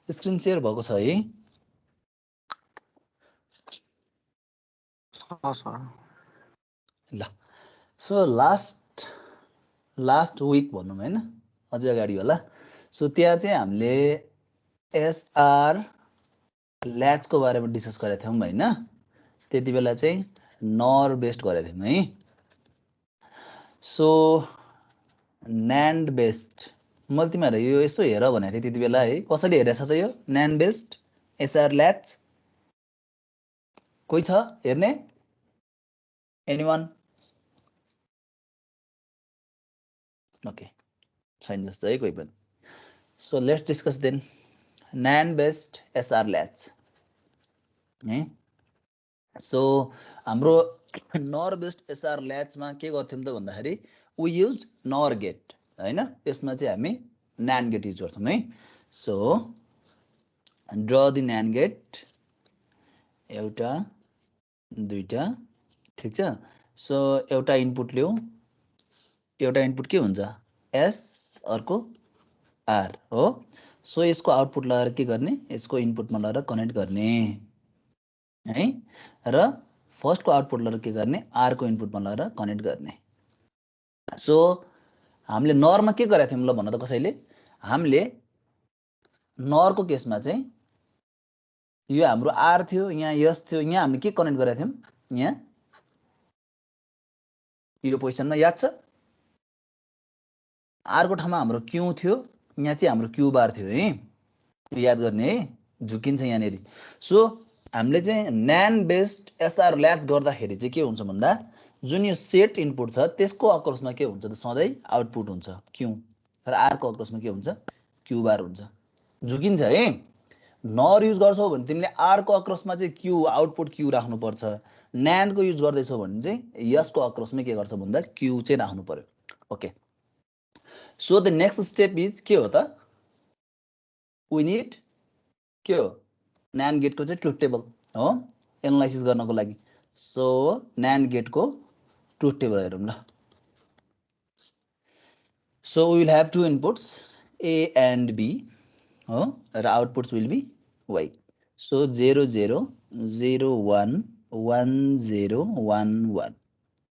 Screen share भएको छ है? ल सो लास्ट विक भनौँ हैन, अझै अगाडि होला। सो त्यहाँ चाहिँ हामीले एसआर ल्याट्सको बारेमा डिस्कस गरेका थियौँ हैन। त्यति बेला चाहिँ नर बेस्ड गरेका थियौँ है। सो न्यान्ड बेस्ड मैले तिमीहरूलाई यो यसो हेर भनेको थिएँ त्यति बेला है। कसैले हेरेछ त यो न्यान्ड बेस्ड एसआर ल्याट्स? कोही छ हेर्ने? एनीवन? ओके, छैन जस्तो है कोही पनि। So let's discuss then NAND based SR latch है। सो हाम्रो नर बेस्ड एसआर ल्याट्समा के गर्थ्यौँ त भन्दाखेरि वी युज नर गेट हैन। त्यसमा चाहिँ हामी न्यान्ड गेट युज गर्छौँ है। सो ड्र द न्यान्ड गेट, एउटा दुईटा, ठीक छ। सो एउटा इनपुट ल्याऊ, एउटा इनपुट के हुन्छ एस, अर्को आर हो। सो यसको आउटपुट लगाएर के गर्ने, यसको इनपुटमा लगाएर कनेक्ट गर्ने है, र फर्स्टको आउटपुट लगाएर के गर्ने, आर को इनपुटमा लगाएर कनेक्ट गर्ने। सो हामीले नरमा के गरेका थियौँ ल भन त कसैले? हामीले नरको केसमा चाहिँ यो हाम्रो आर थियो, यहाँ यस थियो, यहाँ हामीले के कनेक्ट गरेका थियौँ, यहाँ यो पोजिसनमा याद छ? आर को ठाउँमा हाम्रो क्यू थियो, यहाँ चाहिँ हाम्रो क्यू बार थियो है। याद गर्ने है, झुकिन्छ यहाँनिर। सो हामीले चाहिँ न्यान्ड बेस्ड एसआर ल्याट्स गर्दाखेरि चाहिँ के हुन्छ भन्दा जुन यो सेट इनपुट छ त्यसको अक्रसमा के हुन्छ त सधैँ आउटपुट हुन्छ क्यू, र आरको अक्रसमा के हुन्छ क्यू बार हुन्छ। झुकिन्छ है। नर युज गर्छौ भने तिमीले आरको अक्रसमा चाहिँ क्यू आउटपुट क्यू राख्नुपर्छ। न्यान्डको युज गर्दैछौ भने चाहिँ यसको अक्रसमा के गर्छ भन्दा क्यू चाहिँ राख्नु पर्यो। Okay, so the next step is के हो त, वी निड के हो न्यान्ड गेटको चाहिँ ट्रुथ टेबल हो एनालाइसिस गर्नको लागि। सो न्यान्ड गेटको ट्रुथ टेबल हेरौँ ल। So we will have two inputs A and B हो, र outputs will be Y. So 0 0 0 1 1 0 1 1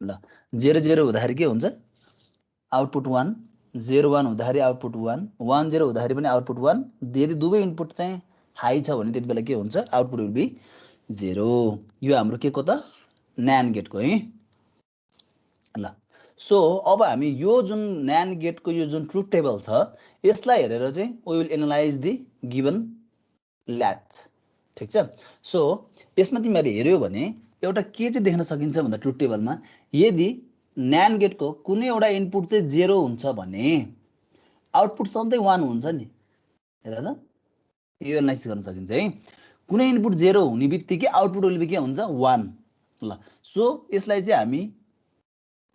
ल। 0 0 हुँदाखेरि के हुन्छ आउटपुट 1, 0 1 हुँदाखेरि आउटपुट 1, 1 0 हुँदाखेरि पनि आउटपुट 1। यदि दुवै इनपुट चाहिँ हाई छ भने त्यति बेला के हुन्छ आउटपुट विल बी 0। यो हाम्रो के को त न्यान्ड गेटको है ल। सो अब हामी यो जुन न्यान्ड गेटको यो जुन ट्रुथ टेबल छ यसलाई हेरेर चाहिँ we will analyse the given latch, ठीक छ। सो यसमा तिमीहरूले हेर्यो भने एउटा के चाहिँ देख्न सकिन्छ भन्दा ट्रुथ टेबलमा यदि न्यान्ड गेटको कुनै एउटा इनपुट चाहिँ 0 हुन्छ भने आउटपुट सधैँ 1 हुन्छ नि। हेर त यो एनालाइसिस गर्न सकिन्छ है। कुनै इनपुट 0 हुने बित्तिकै आउटपुट विल बी के हुन्छ 1 ल। सो यसलाई चाहिँ हामी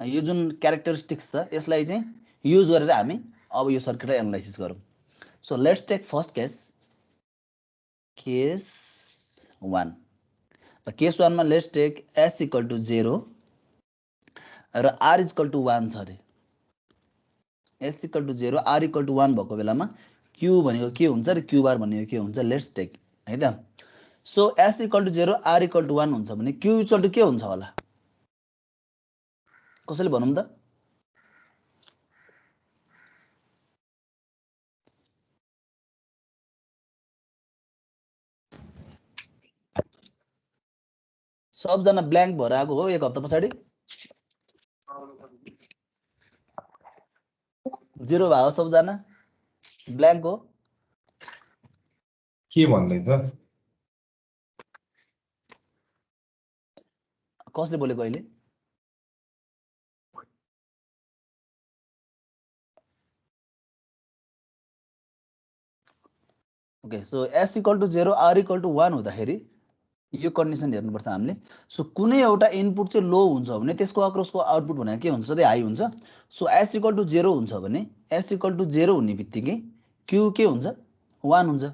यो जुन क्यारेक्टरिस्टिक्स छ यसलाई चाहिँ युज गरेर हामी अब यो सर्किटलाई एनालाइसिस गरौँ। So let's take first case 1। र केस 1 मा let's take S equal to 0 र आर इक्वल टु 1 छ अरे। S equal to 0 R equal to 1 भएको बेलामा क्यू भनेको के हुन्छ र क्यू बार भनेको के हुन्छ लेट्स टेक है त। So S equal to 0 R equal to 1 हुन्छ भने क्यू इक्वल टु के हुन्छ होला कसैले भनौँ त? सबजना ब्ल्याङ्क भएर आएको हो एक हप्ता पछाडि। 0 भयो सबजना ब्ल्याङ्क हो। के भन्दै त कसले बोलेको अहिले? Okay, so S equal to 0 R equal to 1 हुँदाखेरि यो कन्डिसन हेर्नुपर्छ हामीले। सो कुनै एउटा इनपुट चाहिँ लो हुन्छ भने त्यसको अक्रसको आउटपुट भनेको के हुन्छ सधैँ हाई हुन्छ। सो एस इक्वल टु 0 हुन्छ भने एस इक्वल टु 0 हुने बित्तिकै क्यू के हुन्छ 1 हुन्छ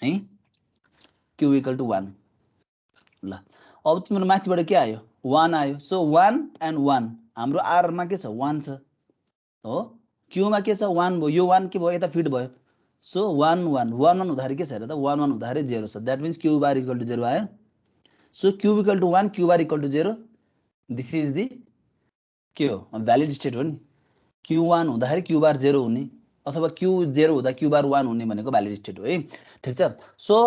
है, क्यू इक्वल टु 1 ल। अब तिम्रो माथिबाट के आयो 1 आयो। सो 1 एन्ड 1 हाम्रो आरमा के छ 1 छ हो, क्यूमा के छ 1 भयो। यो 1 के भयो यता फिट भयो। सो 1 1 1 1 हुँदाखेरि के छ हेर त 1 1 हुँदाखेरि 0 छ that means Q bar equal to 0 आयो so Q equal to 1 Q bar equal to 0 this is the के हो भ्यालिड स्टेट हो नि Q1 हुँदाखेरि Q बार 0 हुने अथवा Q0 हुँदा Q बार 1 हुने भनेको भ्यालिड स्टेट हो है ठीक छ सो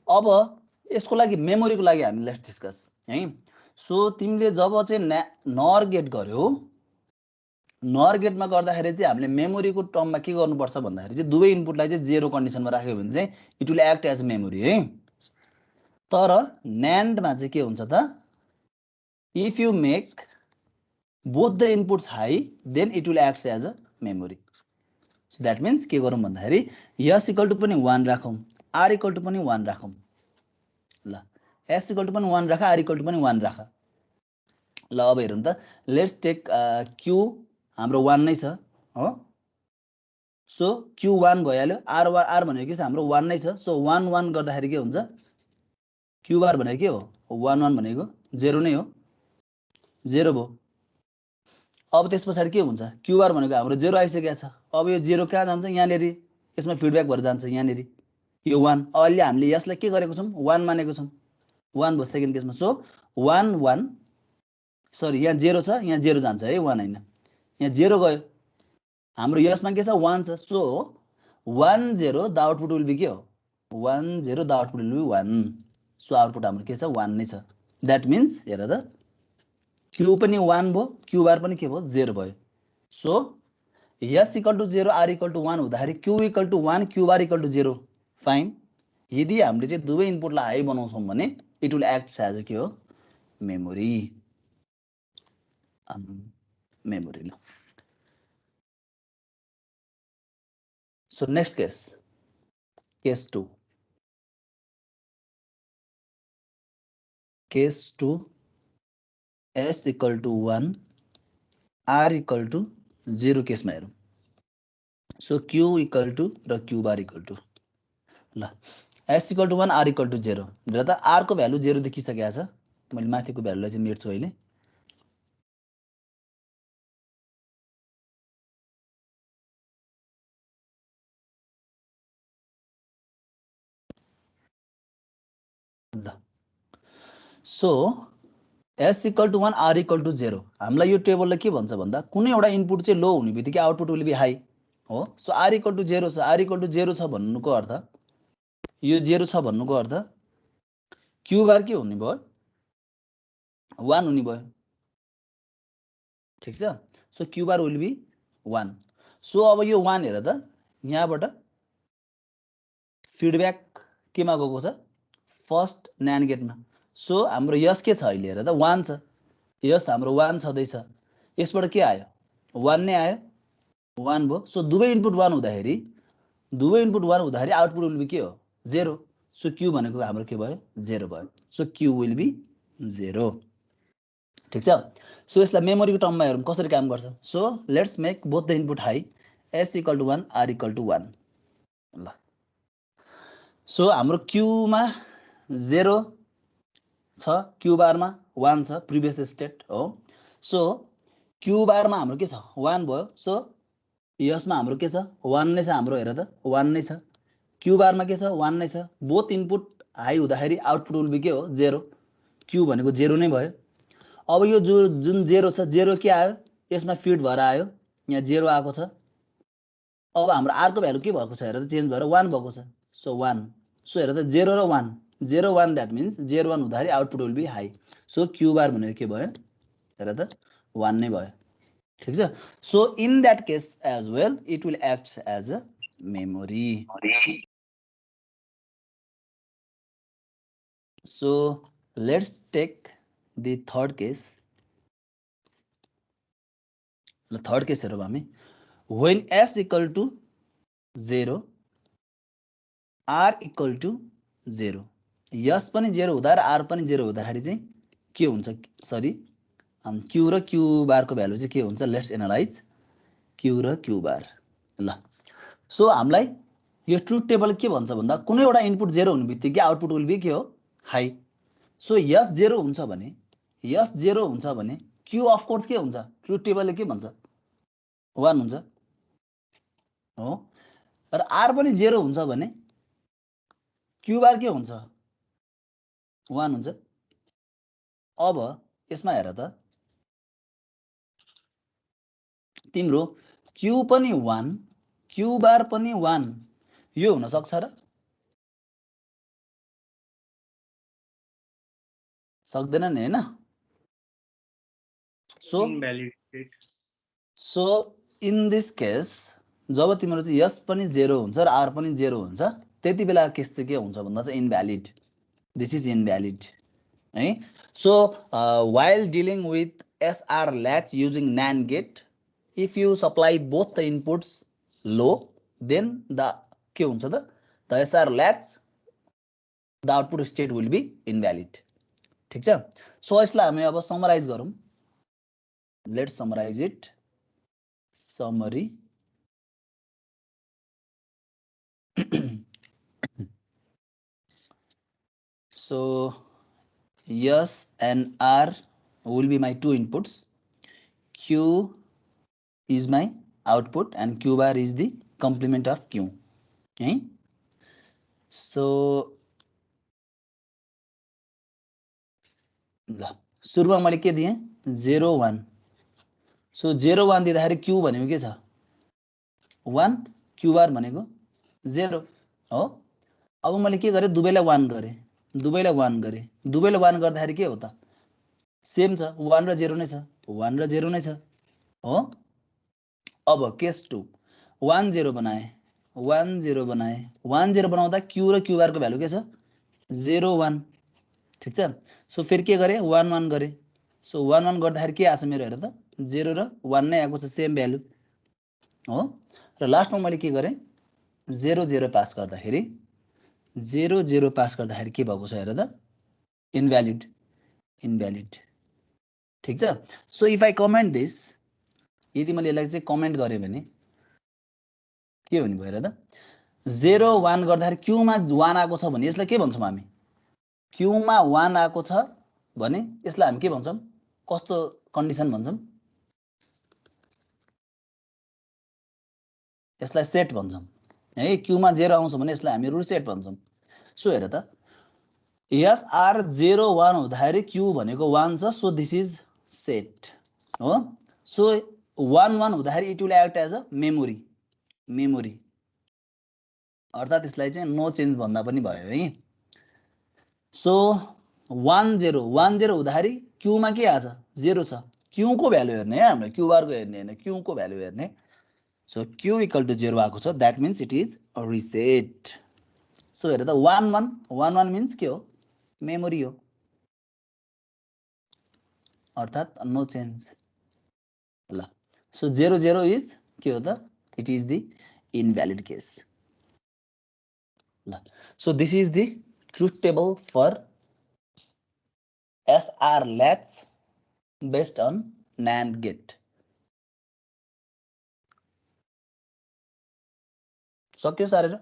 अब यसको लागि मेमोरीको लागि हामी लेट्स डिस्कस है सो तिमीले जब चाहिँ नर गेट गर्यो नर गेटमा गर्दाखेरि चाहिँ हामीले मेमोरीको टर्ममा के गर्नुपर्छ भन्दाखेरि चाहिँ दुवै इनपुटलाई चाहिँ 0 कन्डिसनमा राख्यो भने चाहिँ it will act as memory है तर न्यान्डमा चाहिँ के हुन्छ त if you make both the inputs high then it will act as a memory so that means के गरौँ भन्दाखेरि s इक्वल टु पनि 1 राखौँ r इक्वल टु पनि 1 राखौँ ल s इक्वल टु पनि 1 राख r इक्वल टु पनि 1 राख ल अब हेरौँ त लेट्स टेक q हाम्रो 1 नै छ हो सो q 1 भइहाल्यो r भनेको के छ हाम्रो 1 नै छ सो 1 1 गर्दाखेरि के हुन्छ q बार भनेको के हो 1 1 भनेको 0 नै हो 0 भयो अब त्यस पछाडि के हुन्छ क्यू बार भनेको हाम्रो 0 आइसकेको छ अब यो 0 कहाँ जान्छ यहाँनेरि यसमा फिडब्याक भएर जान्छ यहाँनेरि यो 1 अहिले हामीले यसलाई के गरेको छौं 1 मानेको छौं 1 भयो सेकेन्ड केसमा सो 1 1 सरी यहाँ 0 छ यहाँ 0 जान्छ है 1 हैन यहाँ 0 गयो हाम्रो यसमा के छ 1 छ so 1 0 the output will be के हो 1 0 the output will be 1 so output हाम्रो के छ 1 नै छ दैट मीन्स हेर त क्यू पनि 1 भयो क्यू बार पनि के भयो 0 भयो so s equal to 0 r equal to 1 हुँदाखेरि q equal to 1 q bar equal to 0 fine यदि हामीले चाहिँ दुवै इनपुटलाई हाई बनाउँछौं भने इट विल एक्ट एज के हो मेमोरी मेमोरी ल so next case 2 s equal to 1 r equal to 0 केसमा हेरौँ सो q इक्वल टु र q बार इक्वल टु ल s equal to 1 r equal to 0 हेर त r को भ्यालु 0 देखिसकेको छ मैले माथिको भ्यालुलाई चाहिँ मेट्छु अहिले ल so s equal to 1 r equal to 0 हामीलाई यो टेबलले के भन्छ भन्दा कुनै एउटा इनपुट चाहिँ लो हुने बित्तिकै आउटपुट विल बी हाई हो सो r इक्वल टु 0 छ r इक्वल टु 0 छ भन्नुको अर्थ यो 0 छ भन्नुको अर्थ q बार के हुने भयो 1 हुने भयो ठीक छ so q bar will be 1 so अब यो 1 हेर त यहाँबाट फिडब्याक केमा गएको छ फर्स्ट न्यान्ड गेटमा सो हाम्रो यस के छ अहिले हेर त 1 छ यस हाम्रो 1 छदैछ यसबाट के आयो 1 नै आयो 1 भयो सो दुवै इनपुट 1 हुँदाखेरि आउटपुट विल बी के हो 0 सो q भनेको हाम्रो के भयो 0 भयो सो q विल बी 0 ठीक छ सो यसलाई मेमोरीको टर्ममा हेरौँ कसरी काम गर्छ so let's make both the input high s equal to 1 r equal to 1 ल सो हाम्रो q मा 0 छ q बारमा 1 छ प्रिभियस स्टेट हो सो q बारमा हाम्रो के छ 1 भयो सो यसमा हाम्रो के छ 1 नै छ हाम्रो हेर त 1 नै छ q बारमा के छ 1 नै छ बोथ इनपुट हाई हुँदाखेरि आउटपुट विल बी के हो 0 q भनेको 0 नै भयो अब यो जुन 0 छ 0 के आयो यसमा फिड भएर आयो यहाँ 0 आएको छ अब हाम्रो r को भ्यालु के भएको छ हेर त चेन्ज भएर 1 भएको छ सो 1 सो हेर त 0 र 1 0 1 दैट मीन्स 0 1 हुँदाखेरि output will be high so q bar भनेको के भयो हेर त 1 नै भयो ठीक छ so in that case as well it will act as a memory so let's take the third case ल थर्ड केस हेरौँ हामी when s equal to 0 r equal to 0 यस पनि 0 हुँदा र r पनि 0 हुँदाखेरि चाहिँ के हुन्छ सरी q र q बारको भ्यालु चाहिँ के हुन्छ लेट्स एनालाइज q र q बार ल सो हामीलाई यो ट्रुथ टेबल के भन्छ भन्दा कुनै एउटा इनपुट 0 हुने बित्तिकै आउटपुट विल बी के हो हाई सो यस 0 हुन्छ भने q अफ कोर्स के हुन्छ ट्रुथ टेबलले के भन्छ 1 हुन्छ हो र आर पनि 0 हुन्छ भने क्यू बार के हुन्छ 1 हुन्छ। अब यसमा हेर त तिम्रो क्यू पनि 1 क्यू बार पनि 1 यो हुन सक्छ र सक्दैन नि हैन। So invalid state. So in this case जब तिम्रो चाहिँ यस पनि 0 हुन्छ र आर पनि 0 हुन्छ त्यति बेला केस चाहिँ के हुन्छ भन्दा चाहिँ इनभ्यालिड। दिस इज इनभ्यालिड है। So while dealing with SR latch using NAND gate, if you supply both the inputs low, then the के हुन्छ त the SR latch the output state will be invalid। ठीक छ। So यसलाई हामी अब summarise गरौँ। Let's summarise it. Summary so S and R will be my two inputs. Q is my output and Q bar is the complement of Q. Okay. So ल सुरुमा मैले के दिएँ 0 1। सो 0 1 दिँदाखेरि Q भनेको के छ 1 Q बार भनेको 0 हो। अब मैले के गरेँ दुवैलाई 1 गरेँ दुवैलाई 1 गरेँ दुवैलाई 1 गर्दाखेरि के हो त सेम छ 1 र 0 नै छ 1 र 0 नै छ हो। अब केस 2 1 0 बनाए 1 0 बनाए 1 0 बनाउँदा Q र Q बार को भ्यालु के छ 0 1। ठीक छ। सो फेरि के गरेँ 1 1 गरेँ। सो 1 1 गर्दाखेरि के आछ मेरो हेर त 0 र 1 नै आएको छ सेम भ्यालु हो। र लास्टमा मैले के गरेँ 0 0 पास गर्दाखेरि 0 0 पास गर्दाखेरि के भएको छ हेर त इनभ्यालिड इनभ्यालिड। ठीक छ। So if I comment this यदि मैले यसलाई चाहिँ कमेन्ट गरेँ भने के हुने भयो हेर त 0 1 गर्दाखेरि क्यूमा 1 आएको छ भने यसलाई के भन्छौँ हामी क्यूमा 1 आएको छ भने यसलाई हामी के भन्छौँ कस्तो कन्डिसन भन्छौँ यसलाई सेट भन्छौँ है। क्यूमा 0 आउँछ भने यसलाई हामी रुल सेट भन्छौँ। सो हेर त यस आर 0 1 हुँदाखेरि क्यू भनेको 1 छ। सो दिस इज सेट हो। सो 1 1 हुँदाखेरि it will act as a memory memory अर्थात् यसलाई चाहिँ नो चेन्ज भन्दा पनि भयो है। सो 1 0 1 0 हुँदाखेरि क्यूमा के आछ 0 छ क्यू को भ्यालु हेर्ने है हामीले क्यू बार को हेर्ने हैन क्यू को भ्यालु हेर्ने। सो क्यू इक्वल टु 0 आएको छ that means it is reset. So हेर त 1 1 1 1 मिन्स के हो मेमोरी हो अर्थात् नो चेन्ज ल। सो 0 0 इज के हो त it is the invalid case ल। So this is the truth table for SR latch based on NAND gate। सक्यो सारेर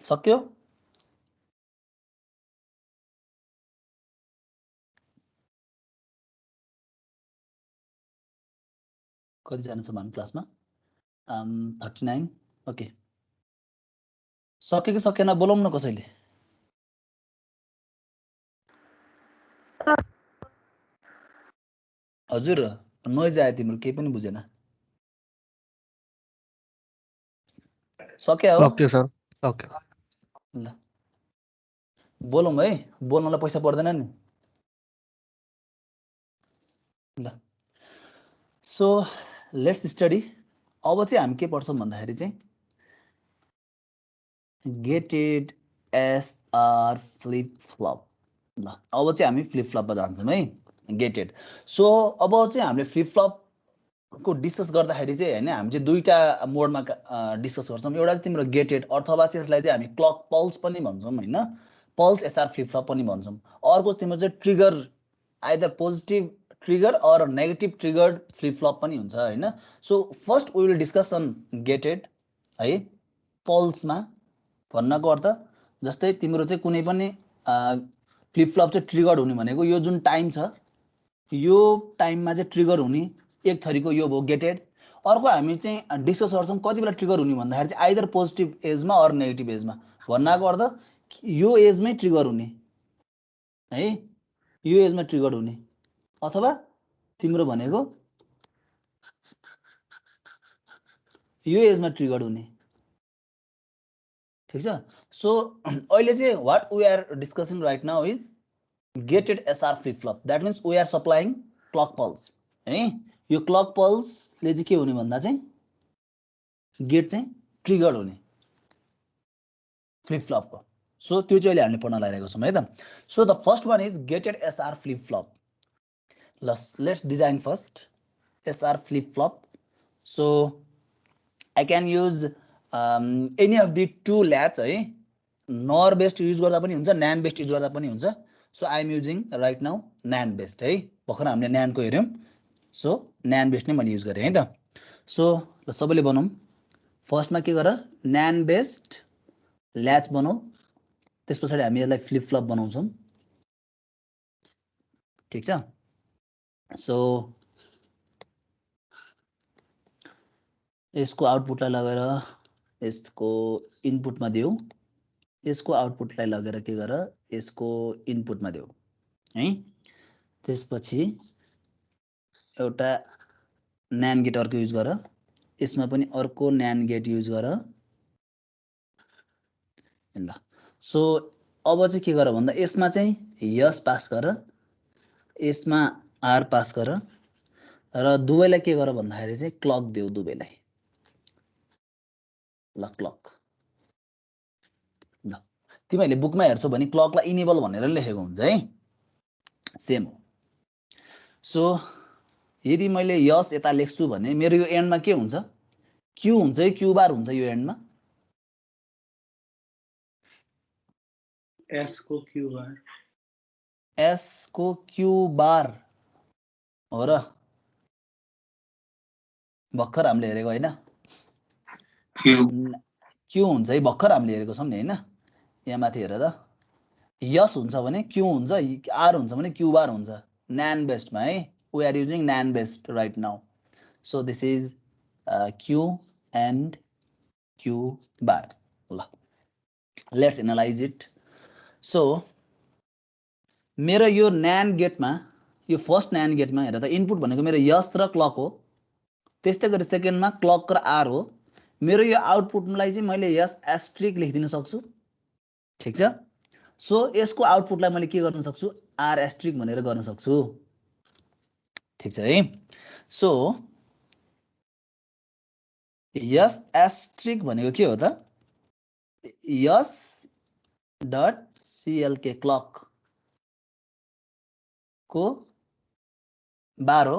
सक्यो। कतिजना छ भन्नु क्लासमा 39 ओके। सक्यो कि सकेन बोलाउँ न कसैले हजुर नोइज आयो तिम्रो केही पनि बुझेन सक्यो हो सक्यो सर सक्यो ल बोलौँ है बोल्नलाई पैसा पर्दैन नि ल। So let's study. अब चाहिँ हामी के पढ्छौँ भन्दाखेरि चाहिँ गेटेड एसआर फ्लिप फ्लप ल। अब चाहिँ हामी फ्लिप फ्लपमा जान्छौँ है गेटेड। सो अब चाहिँ हामीले फ्लिप फ्लप को डिस्कस गर्दाखेरि चाहिँ हैन हामी चाहिँ दुईटा मोडमा डिस्कस गर्छौँ। एउटा चाहिँ तिम्रो गेटेड अथवा चाहिँ यसलाई चाहिँ हामी क्लक पल्स पनि भन्छौँ हैन पल्स एसआर फ्लिप फ्लप पनि भन्छौँ। अर्को तिम्रो चाहिँ trigger either positive trigger or negative triggered flip flop पनि हुन्छ हैन। So first we will discuss on gated है पल्समा भन्नको अर्थ जस्तै तिम्रो चाहिँ कुनै पनि फ्लिप फ्लप चाहिँ ट्रिगर हुने भनेको यो जुन टाइम छ यो टाइममा चाहिँ ट्रिगर हुने एक थरीको यो भयो गेटेड। अर्को हामी चाहिँ डिस्कस गर्छौँ कति बेला ट्रिगर हुने भन्दाखेरि चाहिँ आइदर पोजिटिभ एजमा अर नेगेटिभ एजमा। भन्नको अर्थ यो एजमै ट्रिगर हुने है, यो एजमा ट्रिगर हुने अथवा तिम्रो भनेको यो एजमा ट्रिगर हुने। ठीक छ। सो अहिले चाहिँ what we are discussing right now is gated SR flip flop. That means we are supplying clock pulse है। यो क्लक पल्सले चाहिँ के हुने भन्दा चाहिँ गेट चाहिँ ट्रिगर हुने फ्लिप फ्लपको। सो त्यो चाहिँ अहिले हामीले पढ्न लागिरहेको छौँ है त। So the first one is gated SR flip flop. Let's design first SR flip flop. So I can use any of the two latch है, NOR based यूज गर्दा पनि हुन्छ, NAND based यूज गर्दा पनि हुन्छ। So I am using right now NAND based है। भर्खर हामीले NAND को हेऱ्यौँ, सो NAND based नै मैले युज गरेँ है त। सो ल सबैले बनाऊँ। फर्स्टमा के गर NAND based ल्याच बनाऊ, त्यस पछाडि हामी यसलाई फ्लिप फ्लप बनाउँछौँ। ठिक छ। सो यसको आउटपुटलाई लगेर यसको इनपुटमा देऊ, यसको आउटपुटलाई लगेर के गर यसको इनपुटमा देऊ है। त्यसपछि एउटा NAND गेट अर्को युज गर, यसमा पनि अर्को NAND गेट युज गर ल। सो अब चाहिँ के गर भन्दा यसमा चाहिँ यस पास गर, यसमा आर पास गर र दुवैलाई के गर भन्दाखेरि चाहिँ क्लक देऊ दुवैलाई ल। क्लक ल तिमीहरूले बुकमा हेर्छौ भने क्लकलाई इनेबल भनेर लेखेको हुन्छ है, सेम हो। सो यदि मैले यस यता लेख्छु भने मेरो यो एन्डमा के हुन्छ, क्यू हुन्छ है, क्यू बार हुन्छ यो एन्डमा। एस को क्यू बार, एस को क्यू बार हो र, भर्खर हामीले हेरेको होइन, क्यू हुन्छ है, भर्खर हामीले हेरेको छौँ नि होइन। यहाँ माथि हेर त, यस हुन्छ भने क्यू हुन्छ, आर हुन्छ भने क्यू बार हुन्छ NAND बेस्डमा है। We are using NAND based right now. So this is Q and Q bar ल। Let's analyse it. सो मेरो यो NAND गेटमा, यो फर्स्ट NAND गेटमा हेर त, इनपुट भनेको मेरो यस र क्लक हो, त्यस्तै गरी सेकेन्डमा क्लक र आर हो। मेरो यो आउटपुटलाई चाहिँ मैले यस एस्ट्रिक लेखिदिन सक्छु। ठिक छ। सो यसको आउटपुटलाई मैले के गर्न सक्छु, आर एस्ट्रिक भनेर गर्न सक्छु। ठिक छ है। सो यस एस्ट्रिक भनेको के हो त, यस डट सीएलके क्लक को बार हो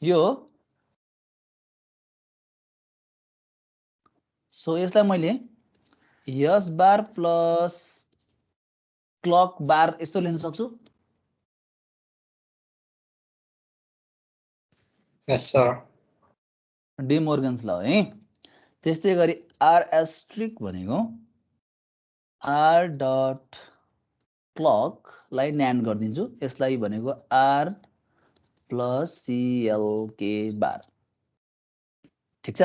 यो। सो यसलाई मैले यस बार प्लस क्लक बार यस्तो लेख्न सक्छु। यस सर, डी मोर्गन्स ल है। त्यस्तै गरी आर एस्ट्रिक भनेको आर डट क्लकलाई NAND गरिदिन्छु, यसलाई भनेको आर प्लस सीएलके बार। ठिक छ।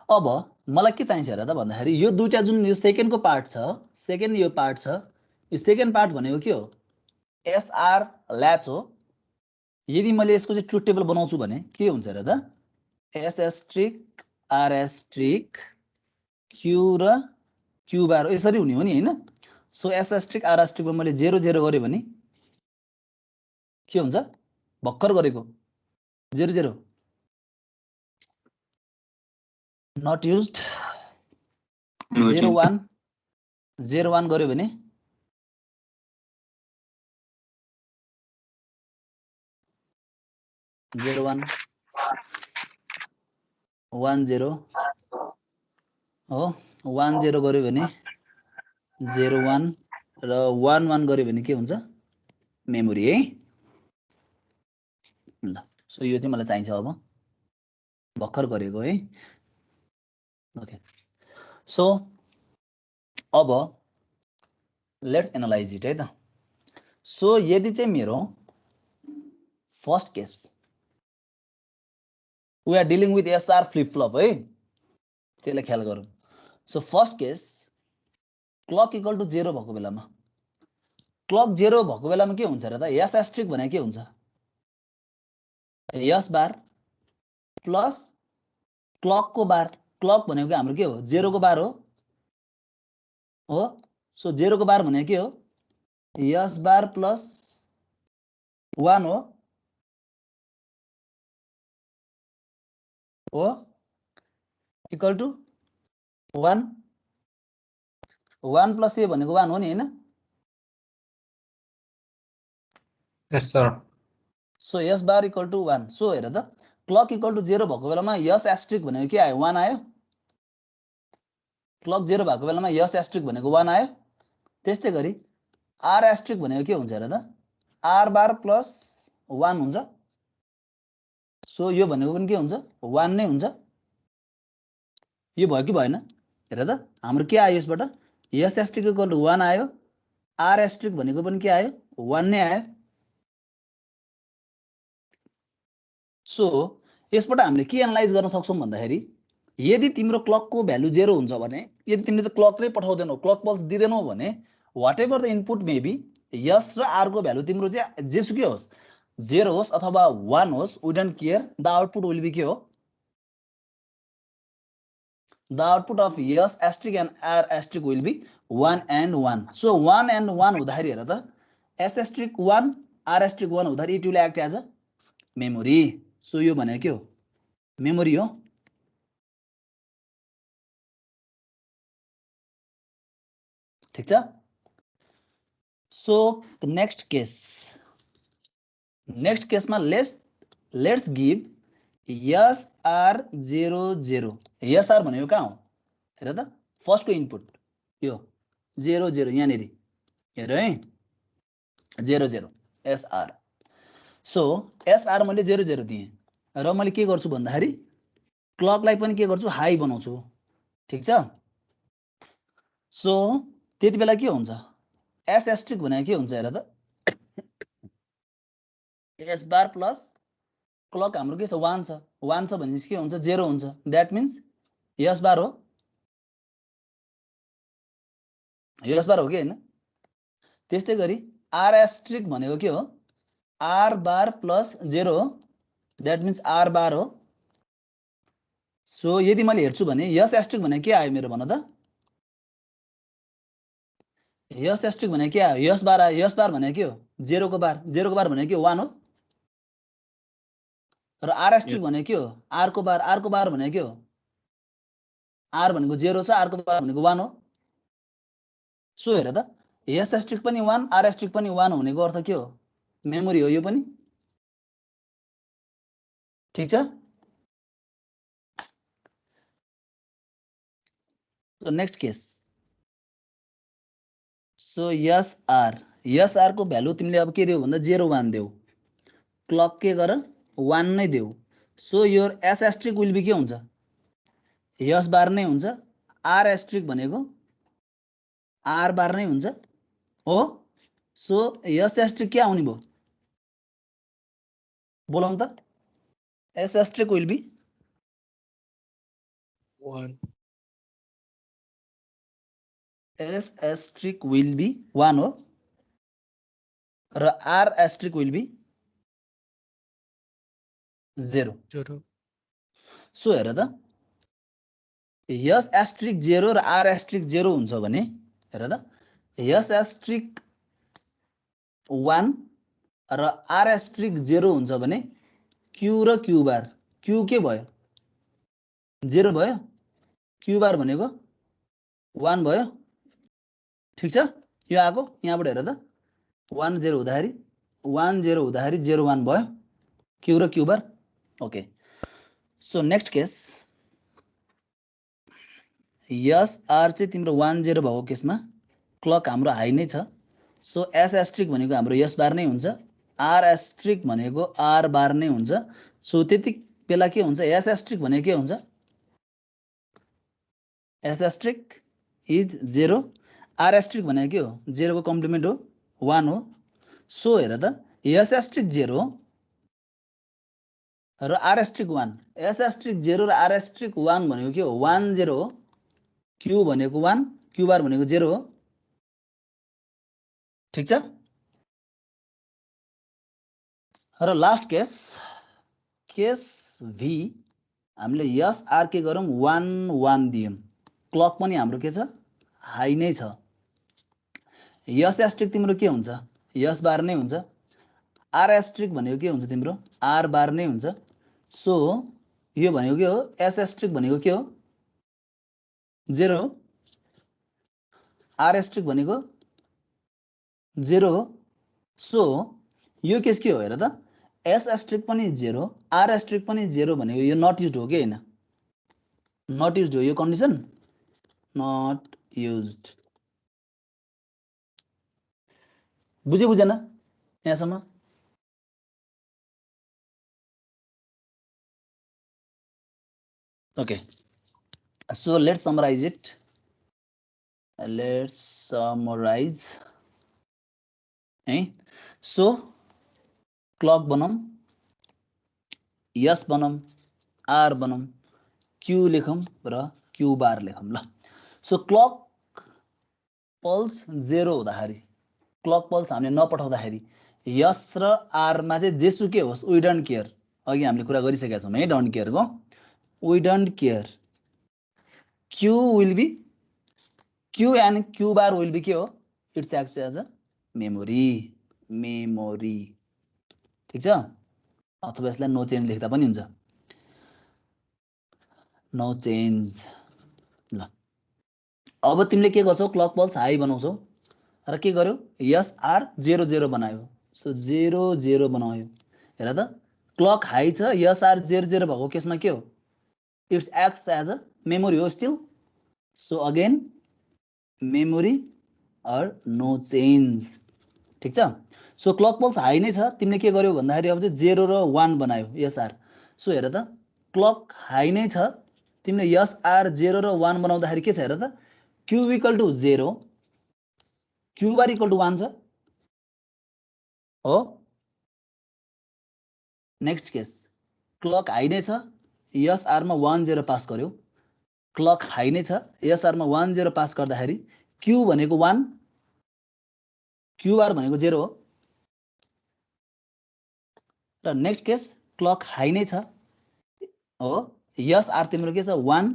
अब मलाई के चाहिन्छ हेर त भन्दाखेरि यो दुईटा जुन यो सेकेन्डको पार्ट छ, सेकेन्ड यो पार्ट छ, यो सेकेन्ड पार्ट भनेको के हो, एसआर ल्याच हो। यदि मैले यसको चाहिँ ट्रुथ टेबल बनाउँछु भने के हुन्छ हेर त, S asterisk R asterisk Q र क्यू बार यसरी हुने हो नि होइन। सो एस एस्ट्रिक आर एस्ट्रिकमा मैले 0 0 गरेँ भने के हुन्छ, भर्खर गरेको 0 0 नट युज्ड, 0 1 0 1 गर्यो भने 0 1 1 0 हो, 1 0 गर्यो भने 0 1 र 1 1 गर्यो भने के हुन्छ, मेमोरी है ल। सो यो चाहिँ मलाई चाहिन्छ अब भर्खर गरेको है। ओके, सो अब लेट्स एनालाइज इट है त। सो यदि चाहिँ मेरो first case we are dealing with SR flip flop है, त्यसलाई ख्याल गरौँ। So first case clock equal to 0 भएको बेलामा, क्लक 0 भएको बेलामा के हुन्छ र त, एस एस्ट्रिक भने के हुन्छ, एस बार प्लस क्लकको बार। क्लक भनेको हाम्रो के हो, 0 को बार हो। सो 0 को बार भनेको के हो, एस बार प्लस 1 हो इक्वल टु 1। 1 प्लस ए भनेको 1 हो नि हैन। Yes, sir. So S bar equal to 1। So हेर त, क्लक इक्वल टु 0 भएको बेलामा एस एस्ट्रिक भनेको के आयो, 1 आयो। क्लक 0 भएको बेलामा एस एस्ट्रिक भनेको 1 आयो। त्यस्तै गरी आर एस्ट्रिक भनेको के हुन्छ हेर त, आर बार प्लस 1 हुन्छ। सो यो भनेको पनि के हुन्छ, 1 नै हुन्छ। यो भयो कि भएन, हेर त हाम्रो के आयो यसबाट, एस एस्ट्रिक इक्वल टु 1 आयो, आर एस्ट्रिक भनेको पनि के आयो, 1 नै आयो। सो यसबाट हामीले के एनालाइज गर्न सक्छौँ भन्दाखेरि, यदि तिम्रो क्लकको भ्यालु 0 हुन्छ भने, यदि तिमीले चाहिँ क्लक नै पठाउँदैनौ, क्लक पल्स दिँदैनौ भने, whatever the input may be, S र आर को भ्यालु तिम्रो चाहिँ जेसुकै होस्, 0 होस् अथवा 1 होस्, we don't care, the output will be के हो, the output of S asterisk and R asterisk will be 1 and 1। So 1 and 1 हुँदाखेरि हेर त, एस एस्ट्रिक 1 आर एस्ट्रिक 1 हुँदाखेरि it will act as a memory. So यो भनेको के हो, मेमोरी हो। ठीक छ। सो नेक्स्ट केसमा let's give S R 0 0। S R भनेको कहाँ हो, हेर त फर्स्टको इनपुट यो 0 0 यहाँनिर हेर है, 0 0 S are. So S R मैले 0 0 दिएँ र मैले के गर्छु भन्दाखेरि क्लकलाई पनि के गर्छु, हाई बनाउँछु। ठीक छ। सो त्यति बेला के हुन्छ, एस एस्ट्रिक भनेको के हुन्छ हेर त, एस बार प्लस क्लक हाम्रो के छ, 1 छ। 1 छ भनेपछि के हुन्छ, 0 हुन्छ। द्याट मिन्स एस बार हो, एस बार हो कि हैन। त्यस्तै गरी आर एस्ट्रिक भनेको के हो, आर बार प्लस 0 हो, द्याट मिन्स आर बार हो। सो यदि मैले हेर्छु भने एस एस्ट्रिक भनेको के आयो मेरो, भन त, एस एस्ट्रिक भनेको के आयो, एस बार आयो। एस बार भनेको के हो, 0 को बार, 0 को बार भनेको के हो, 1 हो। र आर एस्ट्रिक भनेको के हो, आर को बार, आर को बार भनेको के हो, आर भनेको 0 छ, आर को बार भनेको 1 हो। सो हेर त, एस एस्ट्रिक पनि 1 आर एस्ट्रिक पनि 1 हुनेको अर्थ के हो, मेमोरी हो यो पनि। ठीक छ। So next case, so S R को भ्यालु तिमीले अब के देऊ भन्दा 0 1 देऊ, क्लक के गर 1 नै देऊ। सो यो एस एस्ट्रिक विल बी के हुन्छ, एस बार नै हुन्छ। आर एस्ट्रिक भनेको आर बार नै हुन्छ हो। सो एस एस्ट्रिक के आउने भयो, बोलाउँ त, S asterisk will be 1. S asterisk will be 1 हो र R asterisk will be 0 0. So हेर त, एस एस्ट्रिक 0 र आर एस्ट्रिक 0 हुन्छ भने, हेर त, एस एस्ट्रिक 1 र आर एस्ट्रिक 0 हुन्छ भने क्यू र क्यू बार, क्यू के भयो, 0 भयो, क्यू बार भनेको 1 भयो। ठीक छ। यो आएको यहाँबाट हेर त, 1 0 हुँदाखेरि 1 0 हुँदाखेरि 0 1 भयो, क्यू र Q bar. Okay. So next case, S R चाहिँ तिम्रो 1 0 भएको केसमा क्लक हाम्रो हाई नै छ। सो एस एस्ट्रिक भनेको हाम्रो यस बार नै हुन्छ, आर एस्ट्रिक भनेको आर बार नै हुन्छ। सो त्यति पेला के हुन्छ एस एस्ट्रिक भने के हुन्छ S asterisk is 0 R asterisk भने के हो 0 को कम्प्लिमेन्ट हो 1 हो सो हेर त एस एस्ट्रिक 0 र आर एस्ट्रिक 1 एस एस्ट्रिक 0 र आर एस्ट्रिक 1 भनेको के हो 1 0 हो क्यू भनेको 1 क्यू बार भनेको 0 हो ठीक छ र लास्ट केस भी हामीले यस आर के गरौँ 1 1 दियौँ क्लक पनि हाम्रो के छ हाई नै छ यस एस्ट्रिक तिम्रो के हुन्छ यस बार नै हुन्छ आर एस्ट्रिक भनेको के हुन्छ तिम्रो आर बार नै हुन्छ सो यो भनेको के हो एस एस्ट्रिक भनेको के हो 0 हो आर एस्ट्रिक भनेको 0 हो सो यो केस के हो हेर त एस एस्ट्रिक पनि 0 आर एस्ट्रिक पनि 0 भनेको यो नट युज्ड हो कि हैन नट युज्ड हो यो कन्डिसन नट युज्ड बुझेन यहाँसम्म okay so let's summarize it है so क्लक बनाऊं यस बनाऊं आर बनाऊं क्यू लेखौं र क्यू बार लेखौं ल सो क्लक पल्स 0 हुँदाखेरि क्लक पल्स हामीले नपठाउँदाखेरि यस र आर मा चाहिँ जेसुकै होस् वी डोन्ट केयर अघि हामीले कुरा गरिसकेका छौं है डोन्ट केयर को we don't care Q will be Q and Q bar will be के हो it's act as a memory ठीक छ अथवा यसलाई नो चेन्ज लेख्दा पनि हुन्छ नो चेन्ज ल अब तिमीले के गर्छौ क्लक पल्स हाई बनाउँछौ र के गर्यो यस आर 0 0 बनायो सो 0 0 बनायो हेर त क्लक हाई छ यस आर 0 0 भएको केसमा के हो it's acts as a memory हो still so again memory or no change ठीक छ सो क्लक पल्स हाई नै छ तिमीले के गर्यौ भन्दाखेरि अब चाहिँ 0 र 1 बनायो यस आर सो हेर त क्लक हाई नै छ तिमीले यस आर 0 र 1 बनाउँदाखेरि के छ हेर त Q equal to 0 Q bar equal to 1 छ हो नेक्स्ट केस क्लक हाई नै छ यस आर मा 1 0 पास गर्यो क्लक हाई नै छ यस आर मा 1 0 पास गर्दाखेरि क्यू भनेको 1 क्यू बार भनेको 0 हो र नेक्स्ट केस क्लक हाई नै छ हो यस आर तिम्रो के छ 1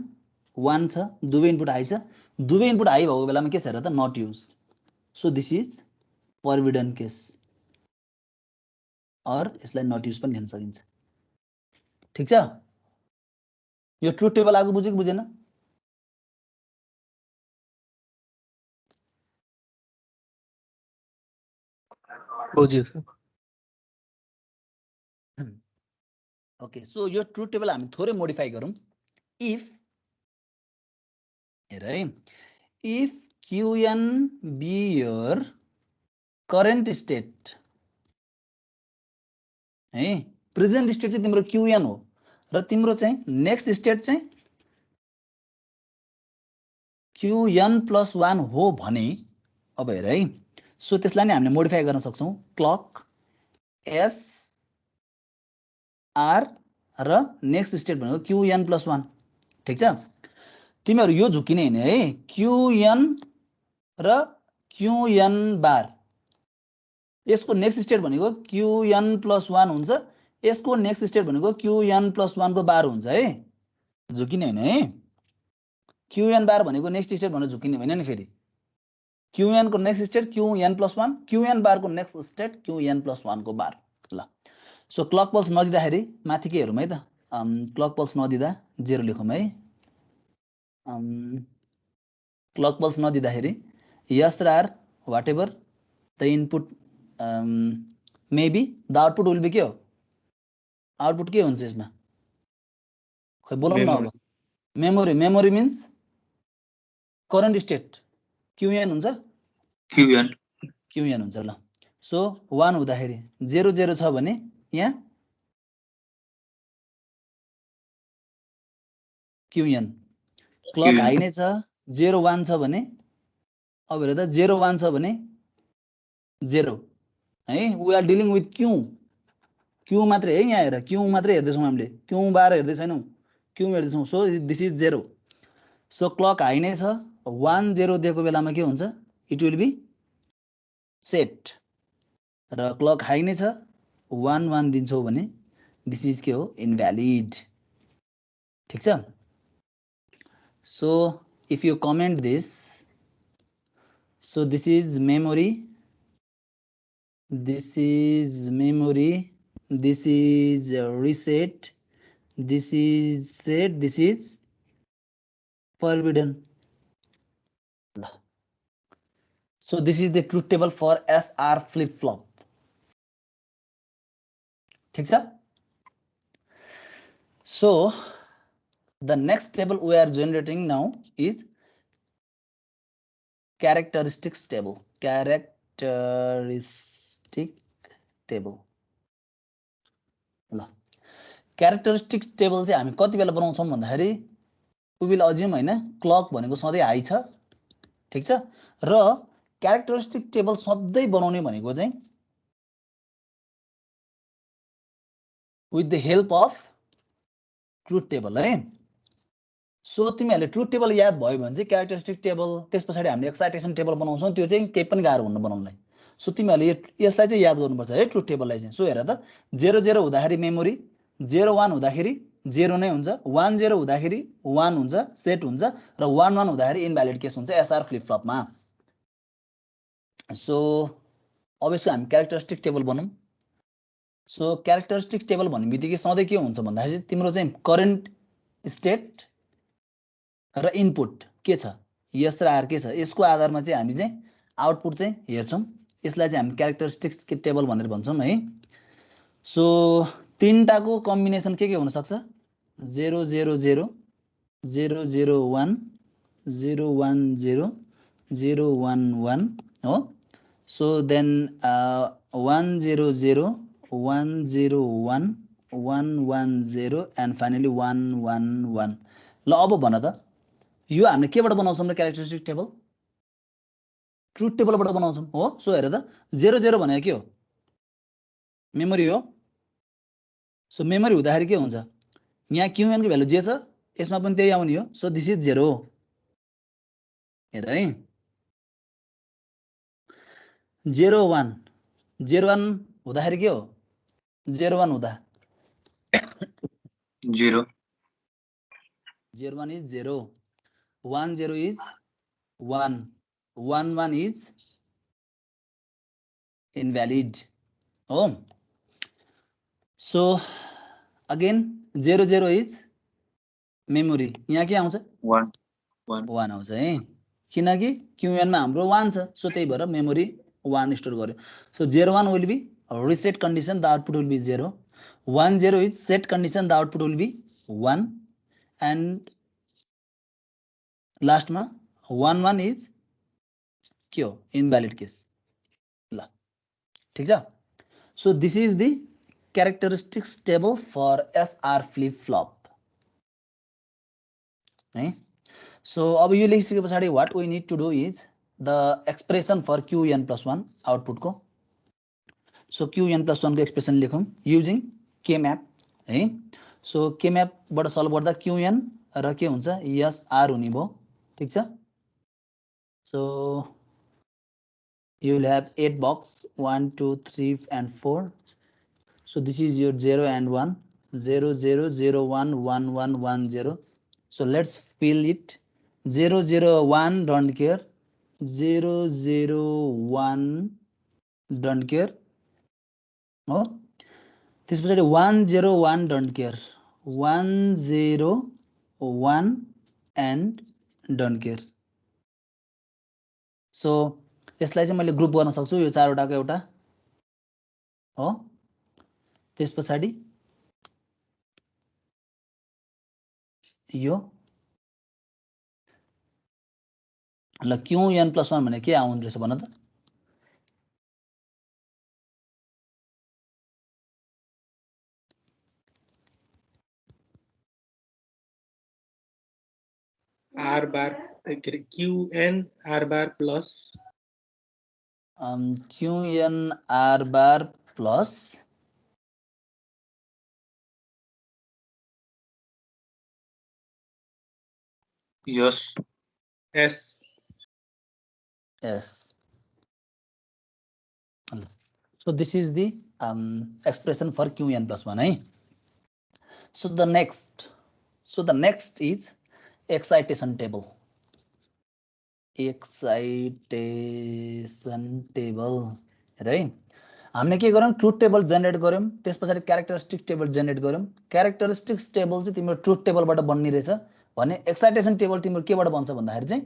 1 छ दुवै इनपुट हाई छ दुवै इनपुट हाई भएको बेलामा के छ हेर त not use so this is forbidden case or यसलाई नट युज पनि लेख्न सकिन्छ ठीक छ यो ट्रुथ टेबल आगो बुझ्यो कि बुझेन बुझ्यो सर ओके सो यो ट्रुथ टेबल हामी थोरै मोडिफाई गरौँ इफ हेर है if Qn be your current state है प्रेजेन्ट स्टेट चाहिँ तिम्रो क्यूएन हो र तिम्रो चाहिँ नेक्स्ट स्टेट चाहिँ क्यूएन प्लस 1 हो भने अब हेर है सो त्यसलाई नै हामीले मोडिफाई गर्न सक्छौं क्लक एस आर र नेक्स्ट स्टेट भनेको क्यूएन प्लस 1 ठीक छ तिमीहरु यो झुकिने हैन है क्यूएन र क्यूएन बार यसको नेक्स्ट स्टेट भनेको क्यूएन प्लस 1 हुन्छ यसको नेक्स्ट स्टेट भनेको क्यूएन प्लस 1 को बार हुन्छ है झुकिने हैन है क्यूएन बार भनेको नेक्स्ट स्टेट भनेर झुकिने हैन नि फेरि क्यूएन को next state QN plus 1 QN bar को नेक्स्ट स्टेट क्यूएन प्लस 1 को बार ल सो क्लक पल्स नदिँदाखेरि माथि के हेरौँ है त क्लक पल्स नदिँदा 0 लेखौँ है क्लक पल्स नदिँदाखेरि यस र R whatever the input maybe the output will be के हो आउटपुट के हुन्छ यसमा खै बोलाउँ न अब memory means current state Qn हुन्छ क्यूएन हुन्छ ल सो 1 हुँदाखेरि 0 0 छ भने यहाँ क्युएन क्लक हाई नै छ 0 1 छ भने अब हेर त 0 1 छ भने 0 है we are dealing with Q मात्रै है यहाँ हेर क्यू मात्रै हेर्दैछौँ हामीले क्यू बार हेर्दै छैनौँ क्यू हेर्दैछौँ so this is 0 so clock high नै छ 1 0 दिएको बेलामा के हुन्छ इट विल बी सेट र क्लक हाई नै छ 1 1 दिन्छौ भने दिस इज के हो इनभ्यालिड ठीक छ so if you comment this so this is memory this is reset this is set this is forbidden so this is the truth table for SR flip flop ठीक छ so the next table we are generating now is characteristics table ल characteristics table चाहिँ हामी कति बेला बनाउँछौँ भन्दाखेरि we will assume हैन क्लक भनेको सधैँ हाई छ ठीक छ र क्यारेक्टरिस्टिक टेबल सधैँ बनाउने भनेको चाहिँ with the help of truth table है सो तिमीहरूले ट्रुथ टेबल याद भयो भने चाहिँ क्यारेक्टरिस्टिक टेबल त्यसपछि हामीले एक्साइटेसन टेबल बनाउँछौँ त्यो चाहिँ केही पनि गाह्रो हुन्न बनाउनलाई सो तिमीहरूले यसलाई चाहिँ याद गर्नुपर्छ है ट्रुथ टेबललाई चाहिँ सो हेर त 0 0 हुँदाखेरि मेमोरी 0 1 हुँदाखेरि 0 नै हुन्छ 1 0 हुँदाखेरि 1 हुन्छ सेट हुन्छ र 1 1 हुँदाखेरि इनभ्यालिड केस हुन्छ एसआर फ्लिप फ्लपमा सो अब यसको हामी क्यारेक्टरिस्टिक टेबल बनाऊँ सो क्यारेक्टरिस्टिक टेबल भन्ने बित्तिकै सधैँ के हुन्छ भन्दाखेरि तिम्रो चाहिँ करेन्ट स्टेट र इनपुट के छ यस र आर के छ यसको आधारमा चाहिँ हामी चाहिँ आउटपुट चाहिँ हेर्छौँ यसलाई चाहिँ हामी क्यारेक्टरिस्टिक्स टेबल भनेर भन्छौँ है सो तीनटाको कम्बिनेसन के हुन सक्छ 0 0 0 0 0 1 0 1 0 0 1 1 हो सो देन 1 0 0 1 0 1 1 1 0 एन्ड फाइनली 1 1 1 ल अब भन त यो हामीले केबाट बनाउँछौँ र क्यारेक्टरिस्टिक टेबल ट्रुथ टेबलबाट बनाउँछौँ हो सो हेर त 0 0 भनेको के हो मेमोरी हो सो मेमोरी हुँदाखेरि के हुन्छ यहाँ क्युएन को भ्यालु जे छ यसमा पनि त्यही आउने हो सो दिस इज 0 हेर है 0 1 0 1 हुँदाखेरि के हो 0 1 हुँदा 0 0 1 is 0 1 0 is 1 1 1 is invalid हो सो अगेन 0 0 इज मेमोरी यहाँ के आउँछ 1 1 1 आउँछ है किनकि क्युएनमा हाम्रो 1 छ सो त्यही भएर मेमोरी 1 स्टोर गर्यो so 0 1 will be reset condition the output will be 0 1 0 is set condition the output will be 1 and लास्टमा 1 1 इज के हो इनभ्यालिड केस ल ठीक छ so this is the characteristics table for SR flip flop है so अब यो लेखिसके पछाडि what we need to do is the expression for QN plus 1 आउटपुटको सो क्युएन प्लस 1 को एक्सप्रेसन लेखौँ युजिङ के म्याप है सो के म्यापबाट सल्भ गर्दा क्युएन र के हुन्छ एसआर हुने भयो ठीक छ so you will have 8 box 1 2 3 and 4 so this is your 0 and 1 0 0 0 1 1 1 1 0 so let's fill it 0 0 1 don't care 0 0 1 don't care हो त्यसपछि 1 0 1 don't care 1 0 1 and don't care so यसलाई चाहिँ मैले ग्रुप गर्न सक्छु यो चारवटाको एउटा हो त्यसपछि यो ल क्युएन प्लस 1 भने के आउँछ रहेछ भन त R bar QN R bar plus QN R bar plus Yes. S. S. So this is the expression for Qn plus 1. Eh? So the next is excitation table. Excitation table, right? हमने के गर्यौं truth table generate गर्यौं त्यसपछि characteristic table generate गर्यौं characteristics table चाहिँ तिम्रो truth टेबलबाट बन्ने रहेछ भने एक्साइटेसन टेबल तिम्रो केबाट बन्छ भन्दाखेरि चाहिँ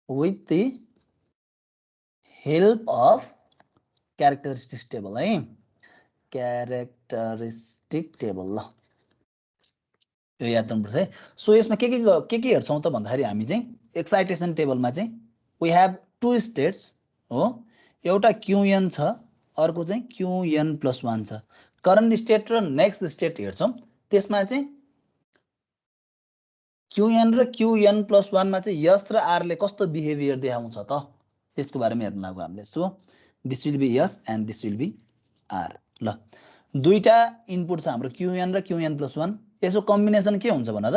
with the help of characteristics table है characteristic table ल यो याद गर्नुपर्छ है सो यसमा के हेर्छौं त भन्दाखेरि हामी चाहिँ एक्साइटेसन टेबलमा चाहिँ we have two states हो एउटा QN छ अर्को चाहिँ QN plus 1 छ करन्ट स्टेट र नेक्स्ट स्टेट हेर्छौं त्यसमा चाहिँ QN र QN plus 1 मा चाहिँ यस र R ले कस्तो बिहेभियर देखाउँछ त त्यसको बारेमा हेर्न लाग्यो हामीले so this will be S and this will be R ल दुईटा इनपुट छ हाम्रो QN र QN plus 1 यसको कम्बिनेसन के हुन्छ भन त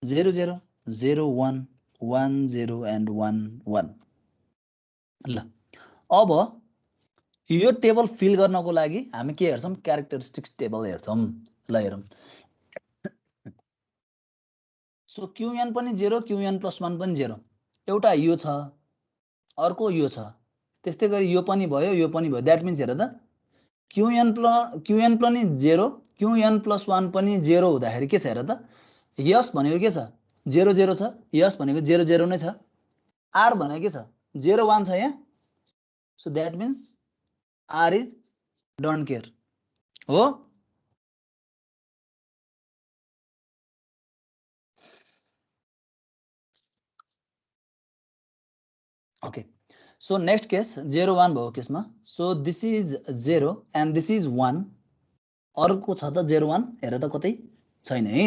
0 0 0 1 1 0 and 1 1 ल अब यो टेबल फिल गर्नको लागि हामी के हेर्छौं क्यारेक्टरिस्टिक्स टेबल हेर्छौं ल हेरौं सो QN पनि 0 QN plus 1 पनि 0 एउटा यो छ अर्को यो छ त्यस्तै गरी यो पनि भयो दैट मिन्स हेर त QN पनि 0 QN plus 1 पनि 0 हुँदाखेरि के छ हेर त यस भनेको के छ 0 0 छ यस भनेको 0 0 नै छ R भनेको के छ 0 1 छ यहाँ so that means R is don't care हो okay so next case 0 1 भएको केसमा so this is 0 and this is 1 अर्को छ त 0 1 हेर त कतै छैन है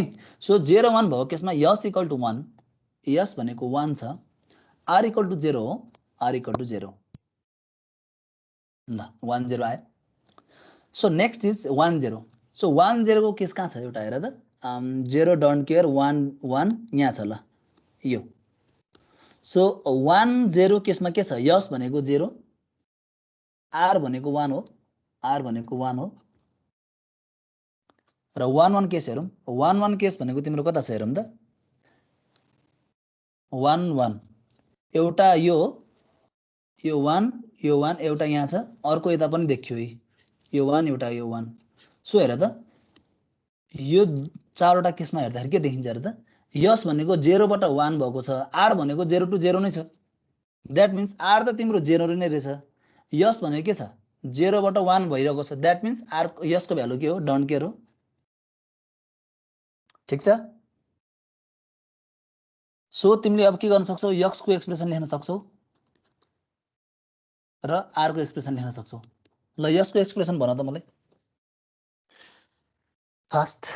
सो 0 1 भएको केसमा यस इक्वल टु 1 यस भनेको 1 छ R इक्वल टु 0 हो R इक्वल टु 0 ल 1 0 आयो सो नेक्स्ट इज 1 0 सो 1 0 को केस कहाँ छ एउटा हेर त 0 डोन्ट केयर 1 1 यहाँ छ ल यो सो 1 0 केसमा के छ यस भनेको 0 R भनेको 1 हो R भनेको 1 हो र 1 1 केस हेरौं 1 1 केस भनेको तिम्रो कता छ हेरौं त 1 1 एउटा यो 1 एउटा यहाँ छ अर्को यता पनि देखियो यो 1 एउटा यो 1 सो हेर त यो चारवटा केसमा हेर्दाखेरि के देखिन्छ हेर त यस भनेको 0 बाट 1 भएको छ R भनेको 0 to 0 नै छ दैट मिन्स R त तिम्रो 0 नै रहेछ यस भनेको के छ 0 बाट 1 भइरहेको छ दैट मिन्स R यसको भ्यालु के हो डोन्ट केयर हो ठीक छ सो तिमीले अब के गर्न सक्छौ x को एक्सप्रेसन लेख्न सक्छौ र R को एक्सप्रेसन लेख्न सक्छौ ल यसको एक्सप्रेसन भन त मलाई फास्ट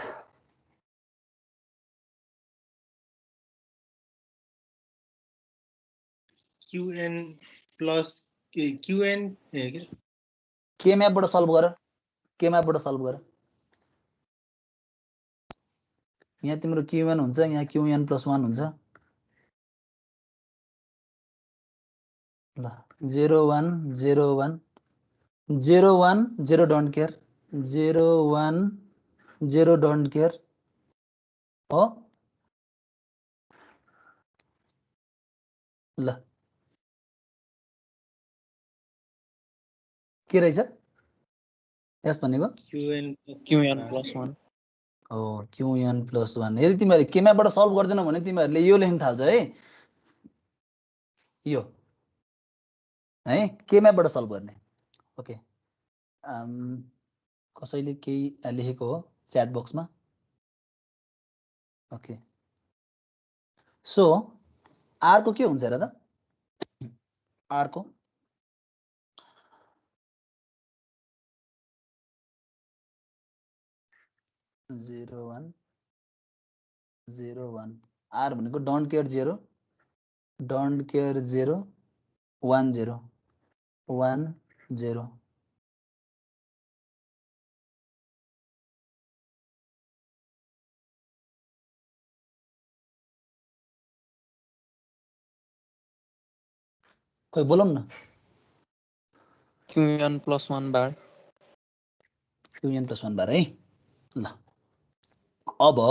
QN plus QN के म्यापबाट सल्भ गर यहाँ तिम्रो QN हुन्छ यहाँ QN plus 1 हुन्छ ल 0 1 0 1 0 1 0 डोन्ट केयर 0 1 0 डोन्ट केयर हो ल के रहेछ यस भनेको QN plus 1 हो QN plus 1 यदि तिमीहरुले केमाबाट सल्भ गर्दैनौ भने तिमीहरुले यो लेख्न थाल्छ है यो है केमाबाट सल्भ गर्ने ओके कसैले केही लेखेको हो च्याट बक्समा ओके सो R को के हुन्छ हेर त R को 0 1 r भनेको डोन्ट केयर 0 डोन्ट केयर 0 1 0 1 0 कोही बोलौँ न qn plus 1 bar qn plus 1 बार है ल अब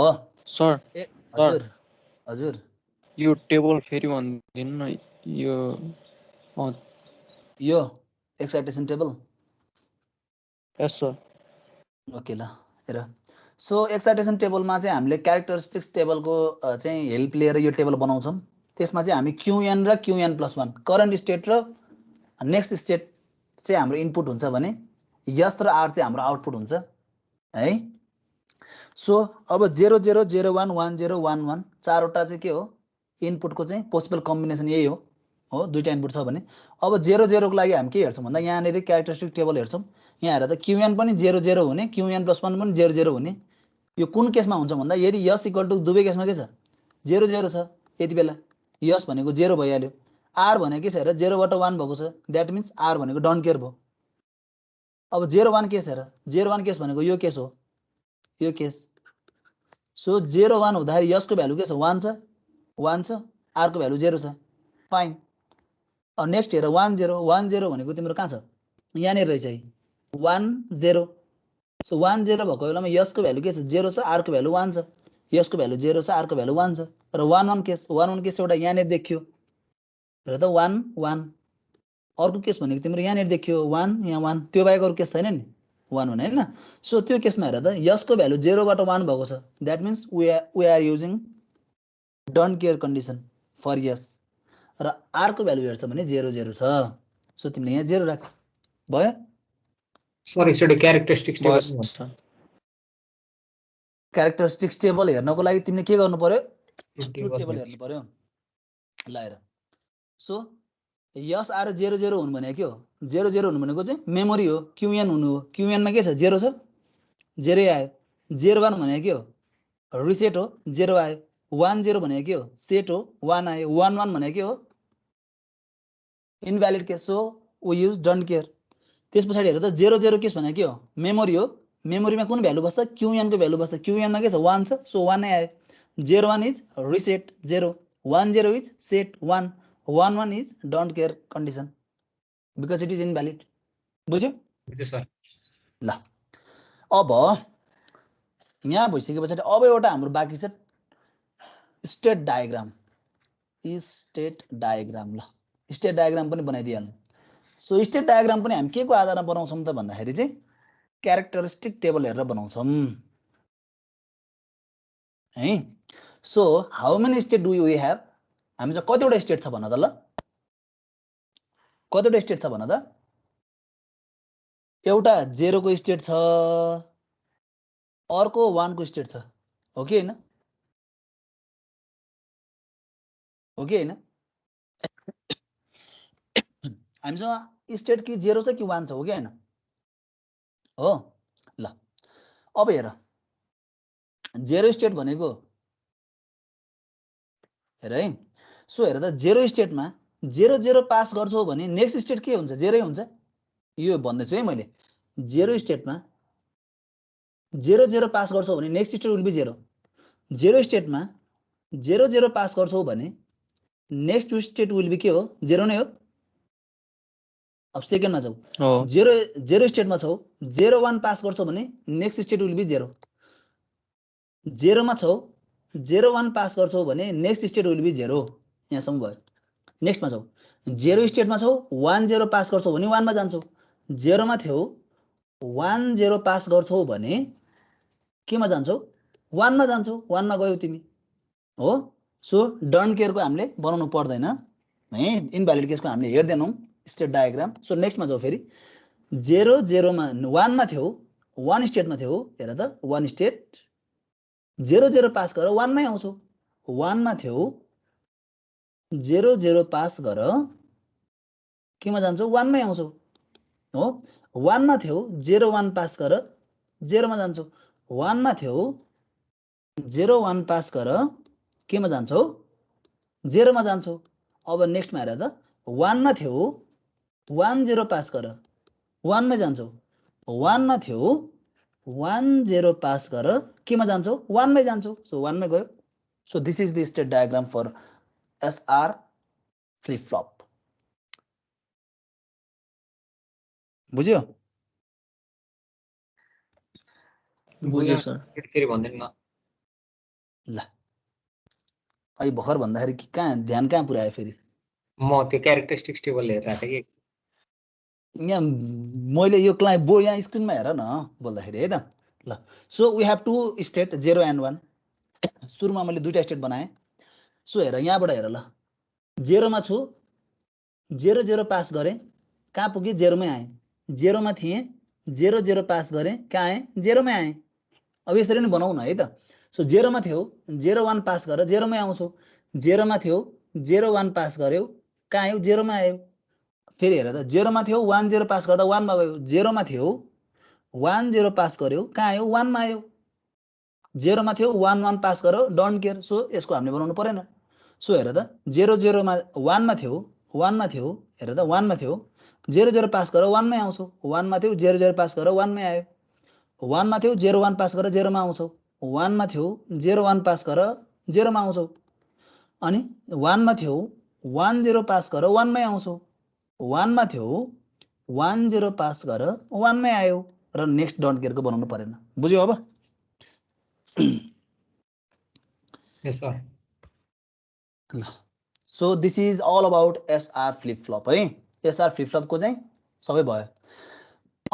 sir हजुर हजुर यो टेबल फेरि भन्दिनु न यो यो एक्साइटेसन टेबल यस सर ओके ल हेर सो एक्साइटेसन टेबलमा चाहिँ हामीले क्यारेक्टरिस्टिक्स टेबलको चाहिँ हेल्प लिएर यो टेबल बनाउँछौँ त्यसमा चाहिँ हामी qn र qn plus 1 करेन्ट स्टेट र नेक्स्ट स्टेट चाहिँ हाम्रो इनपुट हुन्छ भने यस र आर चाहिँ हाम्रो आउटपुट हुन्छ है सो अब 0 0 0 1 1 0 1 1 चारवटा चाहिँ के हो इनपुटको चाहिँ पोसिबल कम्बिनेसन यही हो दुईटा इनपुट छ भने अब 0 0 को लागि हामी के हेर्छौँ भन्दा यहाँनिर क्यारेक्टरिस्टिक टेबल हेर्छौँ यहाँ हेर त qn पनि 0 0 हुने qn plus 1 पनि 0 0 हुने यो कुन केसमा हुन्छ भन्दा यदि यस इक्वल टु दुवै केसमा के छ 0 0 छ यति बेला यस भनेको 0 भइहाल्यो आर भनेको के छ हेर 0 बाट 1 भएको छ द्याट मिन्स आर भनेको डोन्ट केयर भयो अब 0 1 केस हेर 0 1 केस भनेको यो केस हो यो केस सो 0 1 हुँदाखेरि यसको भ्यालु के छ 1 छ आर को भ्यालु 0 छ फाइन अब नेक्स्ट हेर 1 0 1 0 भनेको तिम्रो कहाँ छ यहाँनिर रहेछ है 1 0 सो 1 0 भएको बेलामा यसको भ्यालु के छ 0 छ आर को भ्यालु 1 छ यसको भ्यालु 0 छ आर को भ्यालु 1 छ र 1 1 केस एउटा यहाँनिर देखियो र त 1 1 अर्को केस भनेको तिम्रो यहाँनिर देखियो 1 यहाँ 1 त्यो बाहेक अरू केस छैन नि 1 भने हैन सो त्यो केसमा हेर त यसको भ्यालु 0 बाट 1 भएको छ that means we are using don't care condition for S र आर को भ्यालु हेर्छ भने 0 0 छ सो तिमीले यहाँ 0 राख भयो सर एकचोटि क्यारेक्टरिस्टिक्स टेबल क्यारेक्टरिस्टिक्स टेबल हेर्नको लागि तिमीले के गर्नु पर्यो ट्रुथ टेबल हेर्नु पर्यो ल हेर सो यस आर 0 0 हुनु भनेको के हो 0 0 हुनु भनेको चाहिँ मेमोरी हो qn हुनु हो qn मा के छ 0 छ 0 आयो 0 1 भनेको के हो रिसेट हो 0 आयो 1 0 भनेको के हो सेट हो 1 आयो 1 1 भनेको के हो invalid case so we use don't care त्यस पछाडि हेर त 0 0 केस भनेको के हो मेमोरी हो मेमोरीमा कुन भ्यालु बस्छ qn को भ्यालु बस्छ qn मा के छ 1 छ सो 1 नै आयो 0 1 is reset 0 1 0 is set 1 1 1 is don't care condition because it is invalid बुझ्यो सर ल अब यहाँ भइसके पछाडि अब एउटा हाम्रो बाँकी छ स्टेट डायग्राम ल स्टेट डायग्राम पनि बनाइदिइहाल्नु सो स्टेट डायग्राम पनि हामी के को आधारमा बनाउँछौँ त भन्दाखेरि चाहिँ क्यारेक्टरिस्टिक टेबल हेरेर बनाउँछौँ है so how many state do we have हामीसँग कतिवटा स्टेट छ भन त ल कतिवटा स्टेट छ भन त एउटा 0 को स्टेट छ अर्को 1 को स्टेट छ हो कि हैन हामीसँग स्टेट कि 0 छ कि 1 छ हो कि हैन हो ल अब हेर 0 स्टेट भनेको हेर है सो हेर त 0 स्टेटमा 0 0 पास गर्छौ भने नेक्स्ट स्टेट के हुन्छ 0 हुन्छ यो भन्दैछु है मैले 0 स्टेटमा 0 0 पास गर्छौ भने नेक्स्ट स्टेट विल बी 0 0 स्टेटमा 0 0 पास गर्छौ भने नेक्स्ट स्टेट विल बी के हो 0 नै हो अब सेकेन्डमा छौ 0 0 स्टेटमा छौ 0 1 पास गर्छौ भने नेक्स्ट स्टेट विल बी 0 0 मा छौ 0 1 पास गर्छौ भने नेक्स्ट स्टेट विल बी 0 यहाँसम्म भयो नेक्स्टमा छौ 0 स्टेटमा छौ 1 0 पास गर्छौ भने 1 मा जान्छौ 0 मा थियौ 1 0 पास गर्छौ भने केमा जान्छौ 1 मा जान्छौ 1 मा गयौ तिमी हो सो डोन्ट केयर को हामीले बनाउनु पर्दैन है इनभ्यालिड केसको हामीले हेर्दैनौं स्टेट डायग्राम सो नेक्स्टमा जाऊ फेरि 0 0 मा 1 मा थियौ 1 स्टेटमा थियौ हेर त 1 स्टेट 0 0 पास गर 1 मै आउँछौ 1 मा थियौ 0 0 पास गर केमा जान्छौ 1 मै आउँछौ हो 1 मा थियौ 0 1 पास गर 0 मा जान्छौ 1 मा थियौ 0 1 पास गर केमा जान्छौ 0 मा जान्छौ अब नेक्स्टमा हेर त 1 मा थियौ 1 0 पास गर 1 मा जान्छौ 1 मा थियौ 1 0 पास गर केमा जान्छौ 1 मै जान्छौ सो 1 मै गयो so this is the state diagram for SR flip flop बुझ्यो बुझ्यो सर फेरि भन्दैन न ल अहिले भर्खर भन्दाखेरि कहाँ ध्यान कहाँ पुर्यायो फेरि म त्यो क्यारेक्टरिस्टिक्स टेबल हेरिरहेको थिएँ कि यहाँ मैले यो क्लाइन्ट बो यहाँ स्क्रिनमा हेर न बोल्दाखेरि है त ल so we have two state 0 and 1 सुरुमा मैले दुईटा स्टेट बनाएँ सो हेर यहाँबाट हेर ल 0 मा छु 0 0 पास गरेँ कहाँ पुगेँ 0 मै आएँ 0 मा थिएँ 0 0 पास गरेँ कहाँ आएँ 0 मै आएँ अब यसरी नै बनाऊ न है त सो 0 मा थियौ 0 1 पास गर 0 मै आउँछौ 0 मा थियौ 0 1 पास गर्यौ कहाँ आयौ 0 मा आयौ फेरि हेर त 0 मा थियौ 1 0 पास गर्दा 1 मा गयो 0 मा थियौ 1 0 पास गर्यौ कहाँ आयौ 1 मा आयौ 0 मा थियौ 1 1 पास गरौ डोन्ट केयर सो यसको हामीले बनाउनु परेन सो हेर त 0 0 मा 1 मा थियौ 1 मा थियौ हेर त 1 मा थियौ 0 0 पास गर 1 मै आउँछौ 1 मा थियौ 0 0 पास गर 1 मै आयो 1 मा थियौ 0 1 पास गर 0 मा आउँछौ 1 मा थियौ 0 1 पास गर 0 मा आउँछौ अनि 1 मा थियौ 1 0 पास गर 1 मै आउँछौ 1 मा थियौ 1 0 पास गर 1 मै आयो र नेक्स्ट डोन्ट केयरको बनाउनु परेन बुझ्यौ अब यस सर ल so this is all about SR flip flop है SR फ्लिप फ्लपको चाहिँ सबै भयो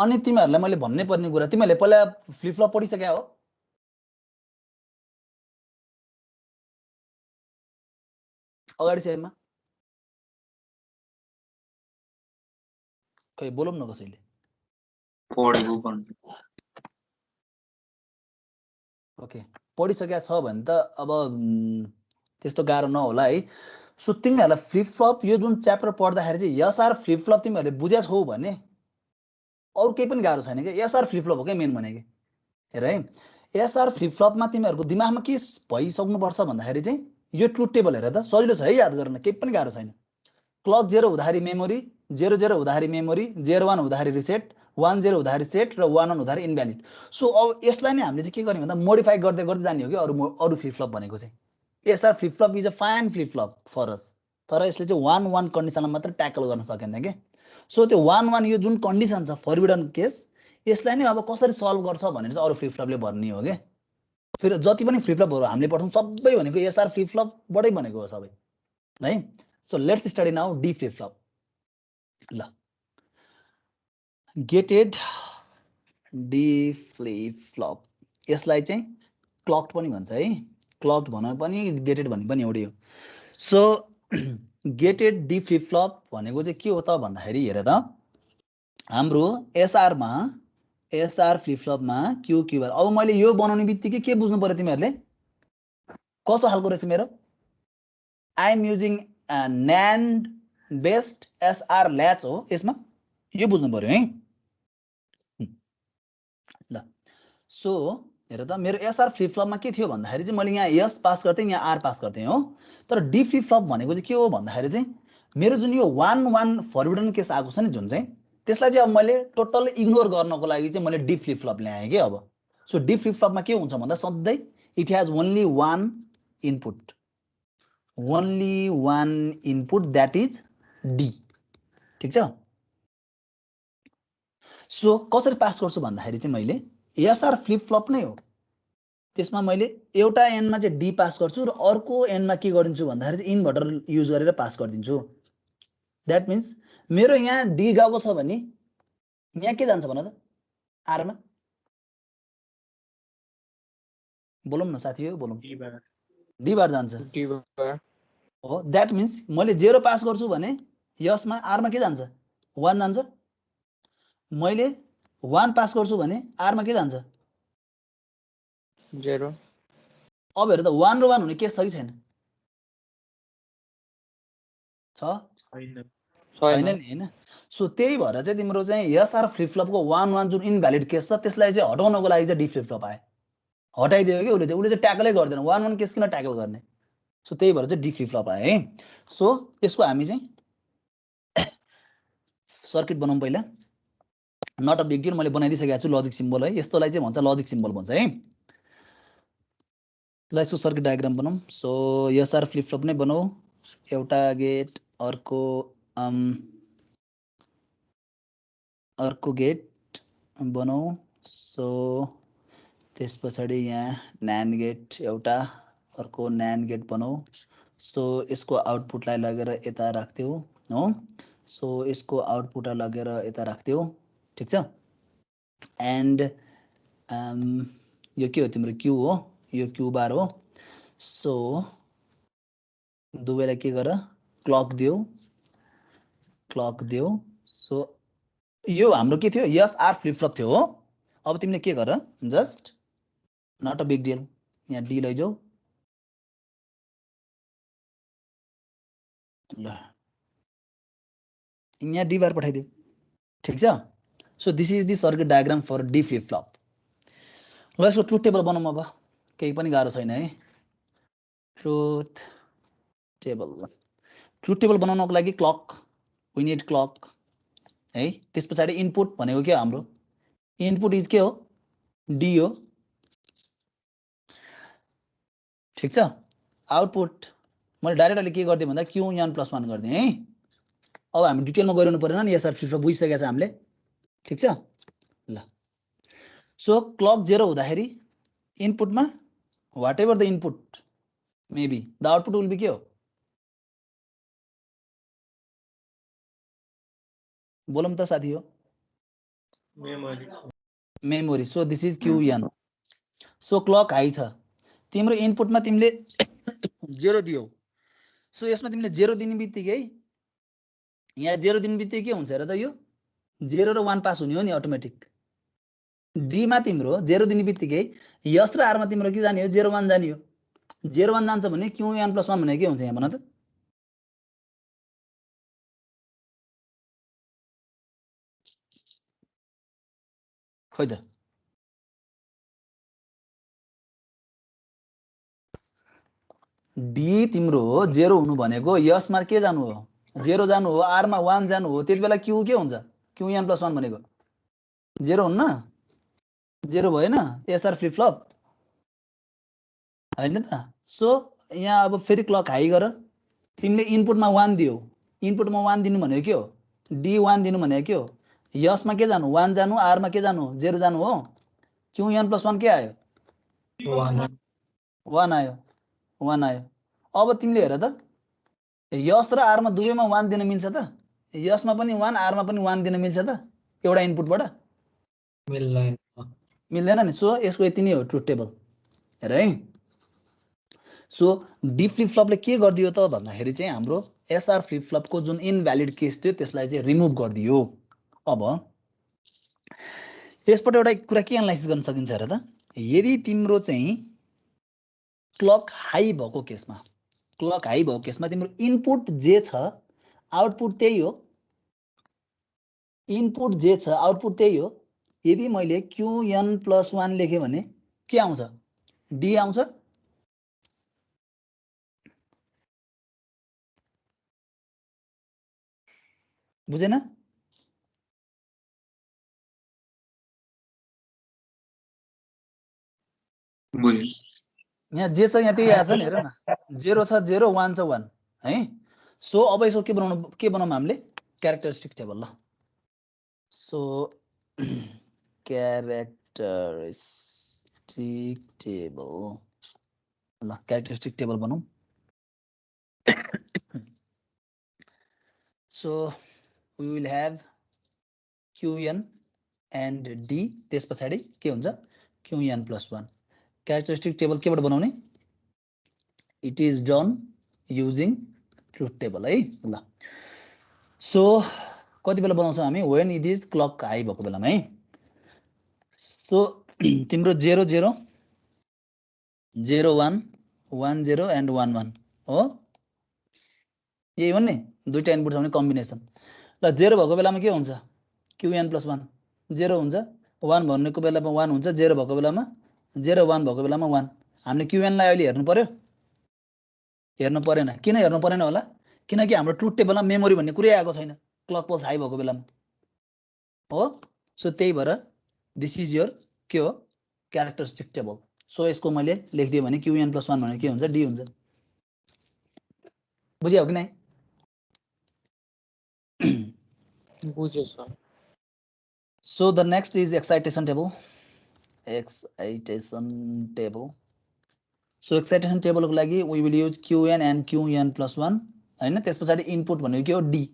अनि तिमीहरूलाई मैले भन्नै पर्ने कुरा तिमीहरूले पहिला फ्लिप फ्लप पढिसक्या हो अगाडि सेयरमा खै बोलौँ न कसैले पढेको भन्नु ओके पढिसक्या छ भने त अब त्यस्तो गाह्रो नहोला है सो तिमीहरूलाई फ्लिप फ्लप यो जुन च्याप्टर पढ्दाखेरि चाहिँ SR फ्लिप फ्लप तिमीहरूले बुझ्या छौ भने अरू केही पनि गाह्रो छैन क्या SR फ्लिप फ्लप हो क्या मेन भनेको हेर है SR फ्लिप फ्लपमा तिमीहरूको दिमागमा के भइसक्नुपर्छ भन्दाखेरि चाहिँ यो ट्रुथ टेबल हेर त सजिलो छ है याद गर्न केही पनि गाह्रो छैन क्लक 0 हुँदाखेरि मेमोरी 0 0 हुँदाखेरि मेमोरी 0 1 हुँदाखेरि रिसेट 1 0 हुँदाखेरि सेट र 1 1 हुँदाखेरि इनभ्यालिड सो अब यसलाई नै हामीले चाहिँ के गर्ने भन्दा मोडिफाई गर्दै गर्दै जाने हो कि अरू फ्लिप फ्लप भनेको चाहिँ SR flip flop is a fine flip flop for us तर यसले चाहिँ 1 1 कन्डिसनमा मात्र ट्याकल गर्न सकेन के सो त्यो 1 1 यो जुन कन्डिसन छ फरबिडन केस यसलाई नै अब कसरी सल्भ गर्छ भनेर चाहिँ अरू फ्लिप फ्लपले भन्ने हो के फेरि जति पनि फ्लिप फ्लपहरू हामीले पढ्छौँ सबै भनेको SR फ्लिप फ्लपबाटै बनेको हो सबै है so let's study now D flip flop ल गेटेड डी फ्लिप फ्लप यसलाई चाहिँ क्लक्ड पनि भन्छ है क्लक्ड भन्न पनि गेटेड भन्ने पनि एउटै हो so gated D flip flop भनेको चाहिँ के हो त भन्दाखेरि हेर त हाम्रो एसआर फ्लिप फ्लपमा क्यू क्युआर अब मैले यो बनाउने बित्तिकै के बुझ्नु पर्यो तिमीहरूले कस्तो खालको रहेछ मेरो I am using NAND based SR latch हो यसमा यो बुझ्नु पर्यो है ल सो हेर त मेरो SR फ्लिप फ्लपमा के थियो भन्दाखेरि चाहिँ मैले यहाँ S पास गर्थेँ यहाँ R पास गर्थेँ हो तर डी फ्लिप फ्लप भनेको चाहिँ के हो भन्दाखेरि चाहिँ मेरो जुन यो 1 1 फरबिडन केस आएको छ नि जुन चाहिँ त्यसलाई चाहिँ अब मैले टोटल इग्नोर गर्नको लागि चाहिँ मैले डी फ्लिप फ्लप ल्याएँ कि अब सो डी फ्लिप फ्लपमा के हुन्छ भन्दा सधैँ it has only one input that is D ठिक छ सो कसरी पास गर्छु भन्दाखेरि चाहिँ मैले SR फ्लिप फ्लप नै हो त्यसमा मैले एउटा एन्डमा चाहिँ डी पास गर्छु र अर्को एन्डमा के गरिदिन्छु भन्दाखेरि चाहिँ इन्भर्टर युज गरेर पास गरिदिन्छु द्याट मिन्स मेरो यहाँ डी गएको छ भने यहाँ के जान्छ भन त आरमा बोलौँ न साथी हो बोलौँ डी बार जान्छ हो द्याट मिन्स मैले 0 पास गर्छु भने यसमा आरमा के जान्छ 1 जान्छ मैले 1 पास गर्छु भने आरमा के जान्छ 0 अब हेर त 1 र 1 हुने केस छ कि छैन छैन नि हैन सो त्यही भएर चाहिँ तिम्रो चाहिँ SR फ्लिप फ्लपको 1 1 जुन इनभ्यालिड केस छ त्यसलाई चाहिँ हटाउनको लागि चाहिँ डी फ्लिप फ्लप आयो हटाइदियो कि उसले चाहिँ ट्याकलै गर्दैन 1-1 केस किन ट्याकल गर्ने सो त्यही भएर चाहिँ डी फ्लिप फ्लप आयो है सो यसको हामी चाहिँ सर्किट बनाउँ पहिला नट अ बिग डिल मैले बनाइदिइसकेको छु लजिक सिम्बल है यस्तोलाई चाहिँ भन्छ लजिक सिम्बल भन्छ है ल यसको सर्किट डायग्राम बनाऊँ सो एसआर फ्लिप फ्लप नै बनाऊ एउटा गेट अर्को गेट बनाऊ सो त्यस पछाडि यहाँ NAND गेट एउटा अर्को NAND गेट बनाऊ सो यसको आउटपुटलाई लगेर यता राख्दियौ हो सो यसको आउटपुटलाई लगेर यता राख्दियौ ठीक छ एन्ड यो के हो तिम्रो क्यू हो यो क्यू बार हो सो दुवैलाई के गर क्लक दियो सो यो हाम्रो के थियो यस आर फ्लिप फ्लप थियो हो अब तिमीले के गर just not a big deal यहाँ डी लैजाऊ ल यहाँ डी बार पठाइदियो ठीक छ so this is the circuit diagram for D flip flop ल यसको ट्रुथ टेबल बनाऊँ अब केही पनि गाह्रो छैन है ट्रुथ टेबल बनाउनको लागि क्लक वी नीड क्लक है त्यस पछाडि इनपुट भनेको के हो हाम्रो इनपुट इज के हो डी हो ठीक छ आउटपुट मैले डाइरेक्ट अहिले के गर्दिएँ भन्दा Qn+1 गर्दिएँ है अब हामी डिटेलमा गइरहनु परेन नि एसआर फ्लिप फ्लप बुझिसकेको छ हामीले ठीक छ ल सो क्लक 0 हुँदाखेरि इनपुटमा whatever the input maybe the output will be के हो बोलौँ त साथी हो memory so this is Qn so clock high छ तिम्रो इनपुटमा तिमीले 0 दियौ सो यसमा तिमीले 0 दिने बित्तिकै यहाँ 0 दिने बित्तिकै के हुन्छ र त यो 0 र 1 पास हुने हो नि अटोमेटिक डी मा तिम्रो 0 दिने बित्तिकै यस र आर मा तिम्रो के जाने हो 0-1 जाने हो 0-1 जान्छ भने Qn+1 भने के हुन्छ यहाँ भन त खोइ त डी तिम्रो 0 हुनु भनेको यसमा के जानु हो 0 जानु हो आर मा 1 जानु हो त्यति बेला क्यू के हुन्छ Qn+1 भनेको 0 हुन्न 0 भएन एसआर फ्लिप फ्लप हैन त सो यहाँ अब फेरि क्लक हाई गर तिमीले इनपुटमा 1 दियौ इनपुटमा 1 दिनु भनेको के हो डी 1 दिनु भनेको के हो यसमा के जानु 1 जानु आर मा के जानु 0 जानु हो Qn+1 के आयो 1 आयो 1 आयो अब तिमीले हेर त यस र आर मा दुवैमा 1 दिन मिल्छ त यसमा पनि 1 आर मा पनि 1 दिन मिल्छ त एउटा इनपुटबाट मिल्दैन नि सो यसको यति नै हो ट्रुथ टेबल हेर है सो डी फ्लिप फ्लपले के गरिदियो त भन्दाखेरि चाहिँ हाम्रो एसआर फ्लिप फ्लपको जुन इनभ्यालिड केस थियो त्यसलाई चाहिँ रिमुभ गरिदियो अब यसबाट एउटा कुरा के एनालाइसिस गर्न सकिन्छ हेर त यदि तिम्रो चाहिँ क्लक हाई भएको केसमा तिम्रो इनपुट जे छ आउटपुट त्यही हो इनपुट जे छ आउटपुट त्यही हो यदि मैले Qn+1 लेखेँ भने के आउँछ डी आउँछ बुझेन बुझेँ यहाँ जे छ यहाँ त्यही आछ नि हेर न 0 छ 0 1 छ 1 है सो अब यसो के बनाउँ हामीले क्यारेक्टरिस्टिक टेबल ल सो क्यारेक्टरिस्टिक टेबल बनाऊँ so we will have Qn and D त्यस पछाडि के हुन्छ Qn+1 क्यारेक्टरिस्टिक टेबल केबाट बनाउने it is done using truth table है ल सो कति बेला बनाउँछौँ हामी when it is clock high भएको बेलामा है सो तिम्रो 0 0 0 1 1 0 एन्ड 1 1 हो यही हो नि दुईटा इनपुट छ भने कम्बिनेसन ल 0 भएको बेलामा के हुन्छ Qn+1 0 हुन्छ 1 भनेको बेलामा 1 हुन्छ 0 भएको बेलामा 0 1 भएको बेलामा 1 हामीले QN लाई अहिले हेर्नु पर्यो हेर्नु परेन किन हेर्नु परेन होला किनकि हाम्रो ट्रुथ टेबलमा मेमोरी भन्ने कुरै आएको छैन क्लक पल्स हाई भएको बेलामा हो सो त्यही भएर दिस इज योर के हो क्यारेक्टरिस्टिक टेबल सो यसको मैले लेखिदिएँ भने QN + 1 भनेको के हुन्छ D हुन्छ बुझ्यौ कि नै बुझ्यो sir So the next is excitation table. Excitation table. So excitation table को लागि we will use QN and QN + 1 हैन त्यसपछि इनपुट भनेको के हो D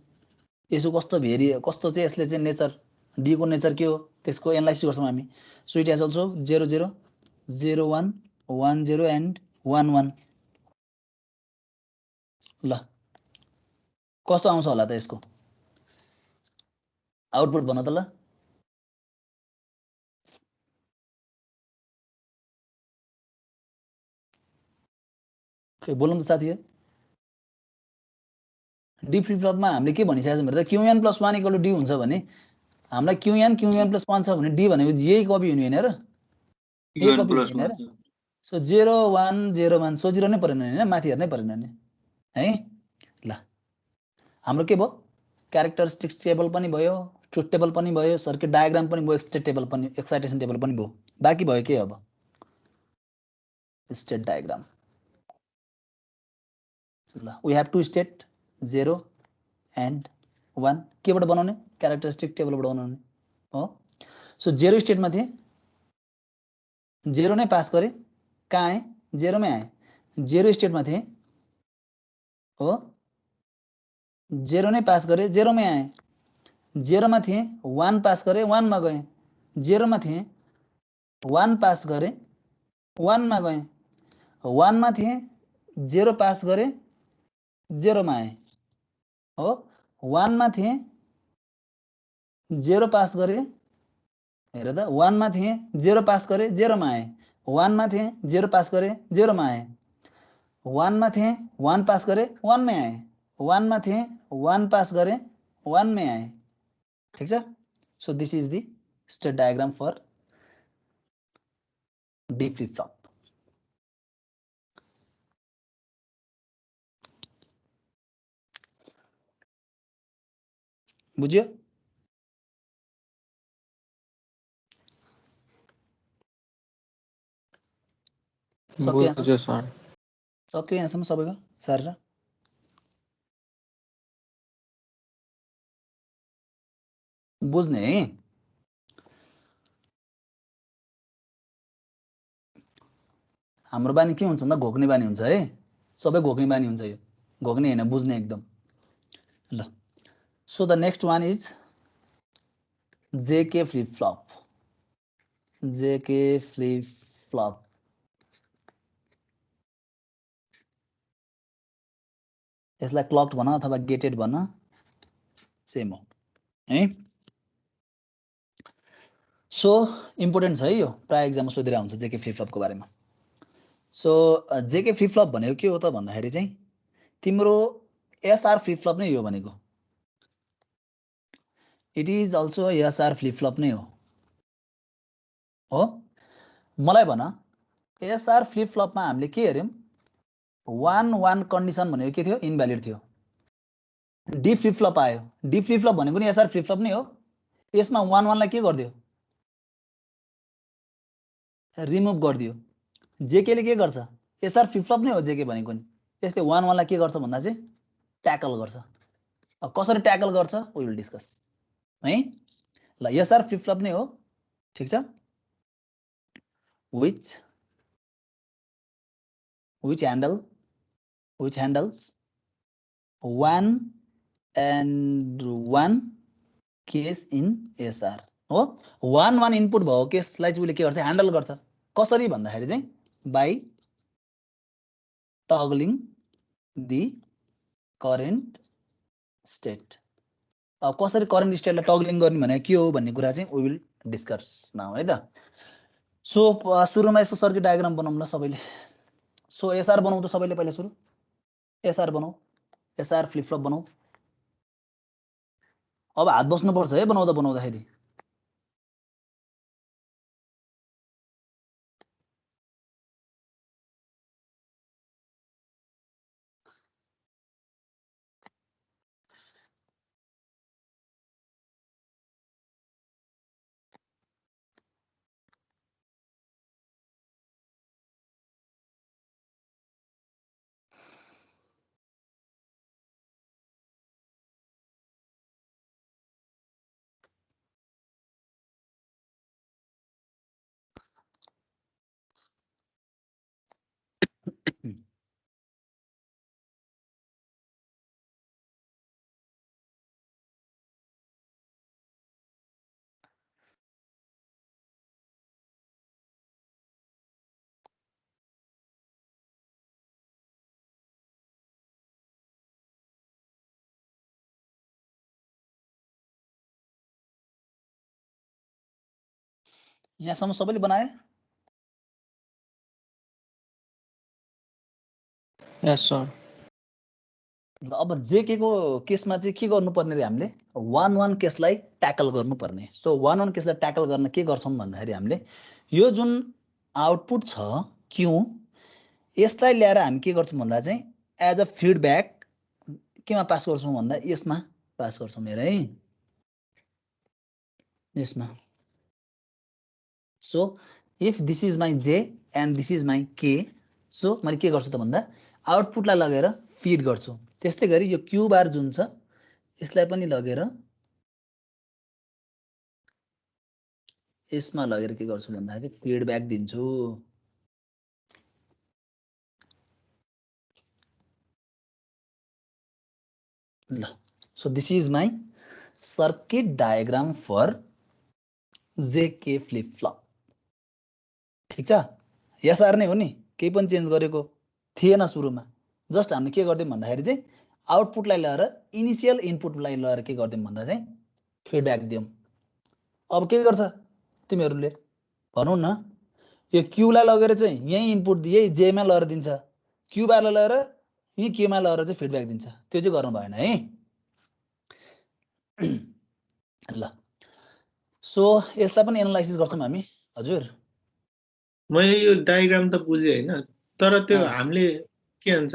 यसो कस्तो कस्तो चाहिँ यसले चाहिँ नेचर D को नेचर के हो त्यसको एनालाइसिस गर्छौं हामी so it has also 0 0 0 1 1 0 and 1 1 ल कस्तो आउँछ होला त यसको आउटपुट भन त ल खै बोलौँ त साथी डी फ्लिप फ्लपमा हामीले के भनिसकेको छौँ भने त QN + 1 = D हुन्छ भने हामीलाई QN + 1 छ भने D भनेको यही कपी हुने हैन र यही कपी हुने हैन र सो 0 1 0 1 सोजिरो नै परेन हैन माथि हेर्नै परेन नि है ल हाम्रो के भयो क्यारेक्टरिस्टिक्स टेबल पनि भयो ट्रुथ टेबल पनि भयो सर्किट डायग्राम पनि भयो स्टेट टेबल पनि एक्साइटेसन टेबल पनि भयो बाकी भयो के अब स्टेट डायग्राम ल we have two state 0 and 1 केबाट बनाउने क्यारेक्टरिस्टिक टेबलबाट बनाउने हो सो 0 स्टेटमा थिए 0 नै पास गरे कहाँ आए 0 मै आए 0 स्टेटमा थिए हो 0 नै पास गरे 0 मै आए 0 मा थिए 1 पास गरे 1 मा गए 0 मा थिए 1 पास गरे 1 मा गए 1 मा थिए 0 पास गरे 0 मा आए हो 1 मा थिए 0 पास गरे हेर त 1 मा थिए 0 पास गरे 0 मा आए 1 मा थिए 0 पास गरे 0 मा आए 1 मा थिए 1 पास गरे 1 मै आए 1 मा थिए 1 पास गरे 1 मै आए ठीक छ so this is the state diagram for D flip flop बुझ्यो बुझ्यो सर सक्यो यहाँसम्म सबैको सारेर बुझ्ने है हाम्रो बानी के हुन्छ भन्दा घोक्ने बानी हुन्छ है सबै घोक्ने बानी हुन्छ यो घोक्ने हैन बुझ्ने एकदम ल so the next one is JK flip flop JK flip flop यसलाई क्लक्ड भन अथवा गेटेड भन सेम हो है सो इम्पोर्टेन्ट छ है यो प्राय एक्जाममा सोधिरा हुन्छ जेके फ्लिप फ्लपको बारेमा सो जेके फ्लिप फ्लप भनेको के हो त भन्दाखेरि चाहिँ तिम्रो एसआर फ्लिप फ्लप नै हो भनेको it is also SR flip flop नै हो मलाई भन एसआर फ्लिप फ्लपमा हामीले के हेर्यौं 1 1 कन्डिसन भनेको के थियो इनभ्यालिड थियो डी फ्लिप फ्लप आयो डी फ्लिप फ्लप भनेको नि एसआर फ्लिप फ्लप नै हो यसमा 1 1 लाई के गर्दियो रिमुभ गर्दियो जेके ले के गर्छ एसआर फ्लिप फ्लप नै हो जेके भनेको नि यसले 1 1 लाई के गर्छ भन्दा चाहिँ ट्याकल गर्छ अब कसरी ट्याकल गर्छ वी विल डिस्कस है ल एसआर फ्लिप फ्लप नै हो ठीक छ which handles 1 and 1 case in SR हो 1 1 इनपुट भएको केसलाई चाहिँ उले के गर्छ ह्यान्डल गर्छ कसरी भन्दाखेरि चाहिँ बाइ टगलिङ दि करेन्ट स्टेट अब कसरी करेन्ट स्टेटलाई टगलिङ गर्ने भने के हो भन्ने कुरा चाहिँ वी विल डिस्कस नाउ है त सो सुरुमा यसको सर्किट डायग्राम बनाउँ ल सबैले सो एसआर बनाउँ त सबैले पहिला सुरु एसआर बनाऊ एसआर फ्लिप फ्लप बनाऊ अब हात बस्नु पर्छ है बनाउँदाखेरि यहाँसम्म सबैले बनाए? यस सर। ल अब जेके को केसमा चाहिँ के गर्नुपर्ने रे हामीले 1 केसलाई ट्याकल गर्नुपर्ने। सो 1 केसलाई ट्याकल गर्न के गर्छौं भन्दाखेरि हामीले यो जुन आउटपुट छ क्यू यसलाई ल्याएर हामी के गर्छौं भन्दा चाहिँ एज अ फिडब्याक केमा पास गर्छौं भन्दा यसमा पास गर्छौं हेर है यसमा। So if this is my जे एन्ड दिस इज माई के सो मैले के गर्छु त भन्दा आउटपुटलाई लगेर फिड गर्छु। त्यस्तै गरी यो क्यू बार जुन छ यसलाई पनि लगेर यसमा लगेर के गर्छु भन्दाखेरि फिडब्याक दिन्छु। ल so this is my circuit diagram for JK flip flop. ठीक छ, एसआर नै हो नि, केही पनि चेन्ज गरेको थिएन सुरुमा। जस्ट हामीले के गर्दियौं भन्दाखेरि चाहिँ आउटपुटलाई लिएर इनिशियल इनपुटलाई लिएर के गर्दियौं भन्दा चाहिँ फिडब्याक दियौं। अब के गर्छ तिमीहरूले भनौ न, यो क्यूलाई लगेर चाहिँ यही इनपुट यही जेमा लिएर दिन्छ, क्यू बारलाई लिएर यही केमा लिएर चाहिँ फिडब्याक दिन्छ। त्यो चाहिँ गर्नु भएन है। ल सो यसलाई पनि एनालाइसिस गर्छौं हामी। हजुर मैले यो डायग्राम त बुझेँ हैन, तर त्यो हामीले के भन्छ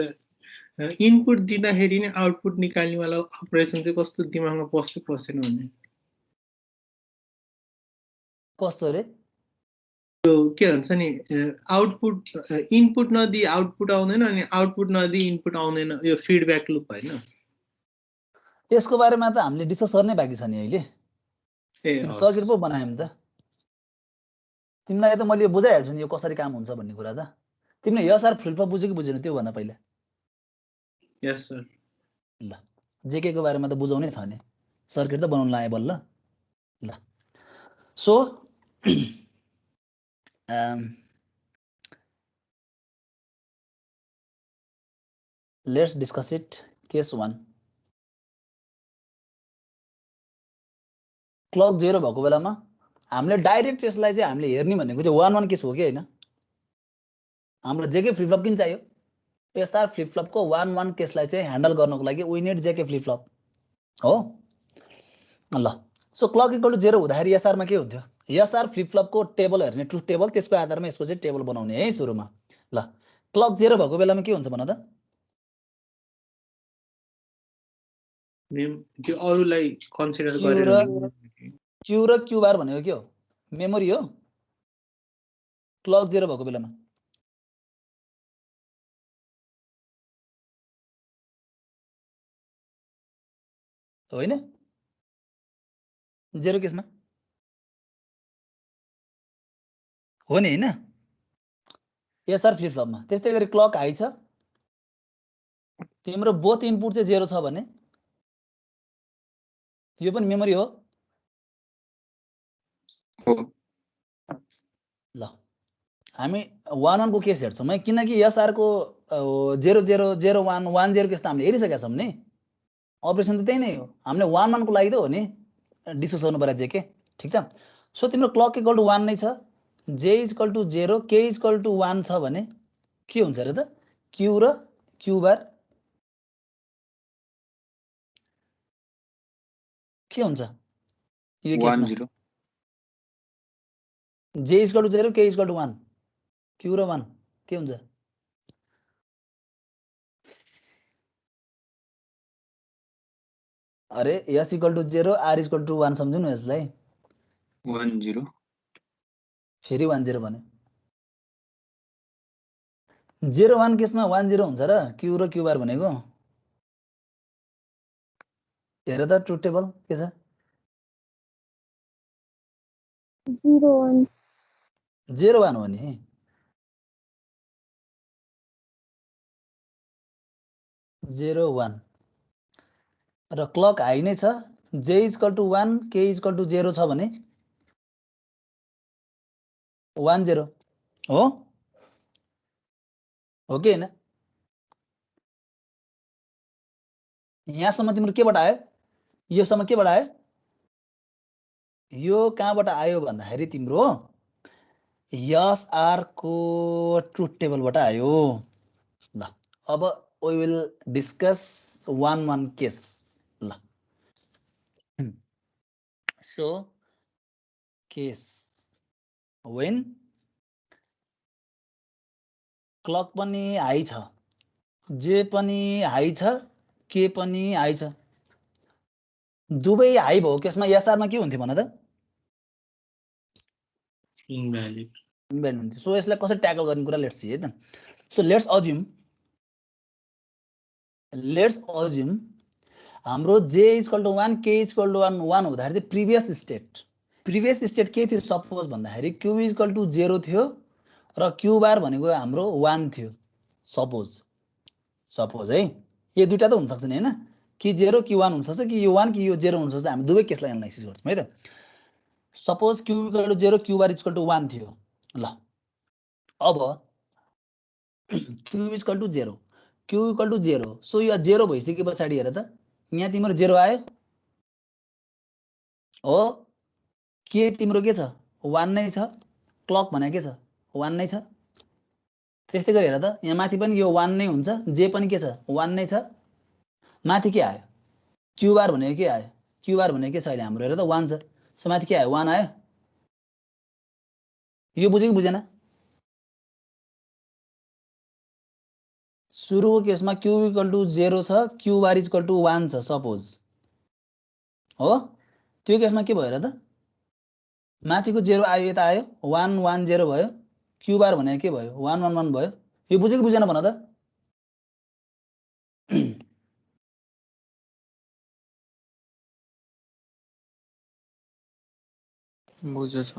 इनपुट दिँदाखेरि नै आउटपुट निकाल्नेवाला अपरेसन चाहिँ कस्तो दिमागमा पस्छ पसेन भन्ने। कस्तो रे? त्यो के भन्छ नि आउटपुट इनपुट नदिई आउटपुट आउँदैन अनि आउटपुट नदिई इनपुट आउँदैन, यो फिडब्याक लुप हैन। यसको बारेमा त हामीले डिस्कस गर्नै बाँकी छ नि अहिले। सर्किट पो बनायौं त। तिमीलाई त मैले बुझाइहाल्छु नि यो कसरी काम हुन्छ भन्ने कुरा त। तिमीले एसआर फ्लिप फ्लप बुझ्यो कि बुझेन त्यो भन पहिला। यस सर। ल जेके को बारेमा त बुझाउनै छ नि, सर्किट त बनाउन लाए बल्ल। ल so let's discuss it. Case 1 clock 0 भएको बेलामा हामीले डाइरेक्ट यसलाई चाहिँ हामीले हेर्ने भनेको चाहिँ 1 केस हो कि हैन। हाम्रो जेके फ्लिप फ्लप किन चाहियो? एसआर फ्लिप फ्लप को 1 केसलाई चाहिँ ह्यान्डल गर्नको लागि we need JK flip flop हो। ल सो क्लक इक्वल टु 0 हुँदाखेरि एसआर मा के हुन्थ्यो? एसआर फ्लिप फ्लप को टेबल हेर्ने, ट्रुथ टेबल, त्यसको आधारमा यसको चाहिँ टेबल बनाउने है सुरुमा। ल क्लक 0 भएको बेलामा के हुन्छ भन त? त्यो अरुलाई कन्सिडर गरेर क्यू र क्यू बार भनेको के हो? मेमोरी हो। क्लक 0 भएको बेलामा होइन 0 केसमा हो नि हैन। एसआर फ्लिप फ्लपमा त्यस्तै गरी क्लक हाई छ, तिम्रो बोथ इनपुट चाहिँ 0 छ भने यो पनि मेमोरी हो। ल हामी 1 को केस हेर्छौं है, किनकि एसआर को 0 0 0 1 1 0 केस त हामीले हेरिसकेका छौं नि। अपरेसन त त्यही नै हो, हामीले 1 को लागि त हो नि डिस्कस गर्नु पर्यो जेके। ठीक छ, सो तिम्रो क्लक इक्वल टु 1 नै छ, जे इक्वल टु 0 के इक्वल टु 1 छ भने के हुन्छ रे त? क्यू र क्यू बार के हुन्छ यो केसमा? 1 0 जे इक्वल टु 0 के इक्वल टु 1 क्यू र 1 के हुन्छ? अरे S equal to 0 R equal to 1 सम्झिनु यसलाई। 1 0 फेरि 1 0 भन्यो। 0 1 केसमा 1 0 हुन्छ र क्यू र क्यू बार भनेको। हेर त ट्रुथ टेबल के छ? 0 1 0 1 हो नि। 0 1 र क्लक हाई नै छ, जे इक्वल टु 1 के इक्वल टु 0 छ भने 1 0 हो कि हैन? यहाँसम्म तिम्रो केबाट आयो? योसम्म केबाट आयो? यो कहाँबाट आयो भन्दाखेरि तिम्रो यस आर को ट्रुथ टेबलबाट आयो ल अब we will discuss one case ल so case when क्लक पनि हाई छ जे पनि हाई छ के पनि हाई छ दुवै हाई भयो केसमा एसआर मा के हुन्थ्यो भन त इनभ्यालिड इन्भ्यालिड हुन्थ्यो सो यसलाई कसरी ट्याकल गर्ने कुरा लेट्स सी है त सो लेट्स अज्युम हाम्रो j = 1 k = 1 हुँदाखेरि चाहिँ प्रिभियस स्टेट के थियो सपोज भन्दाखेरि q = 0 थियो र q बार भनेको हाम्रो 1 थियो सपोज है यो दुईटा त हुन सक्छ नि हैन कि 0 कि 1 हुन सक्छ कि यो 1 कि यो 0 हुन सक्छ हामी दुवै केसलाई एनालाइसिस गर्छौं है त सपोज q = 0 q बार = 1 थियो ल अब q = 0 q = 0 सो यो 0 भइसके पछाडी हेर त यहाँ तिम्रो 0 आयो हो के तिम्रो के छ 1 नै छ क्लक भने के छ 1 नै छ त्यस्तै गरी हेर त यहाँ माथि पनि यो 1 नै हुन्छ जे पनि के छ 1 नै छ माथि के आयो q बार भनेको के आयो q बार भनेको के छ अहिले हाम्रो हेर त 1 छ सो माथि के आयो 1 आयो यो बुझ्यो कि बुझेन सुरुको केसमा q = 0 छ q बार = 1 छ सपोज हो त्यो केसमा के भयो र त माथिको 0 आयो यता आयो 1 1 0 भयो q बार भनेको के भयो 1 1 1 भयो यो बुझ्यो कि बुझेन भन त बुझेछ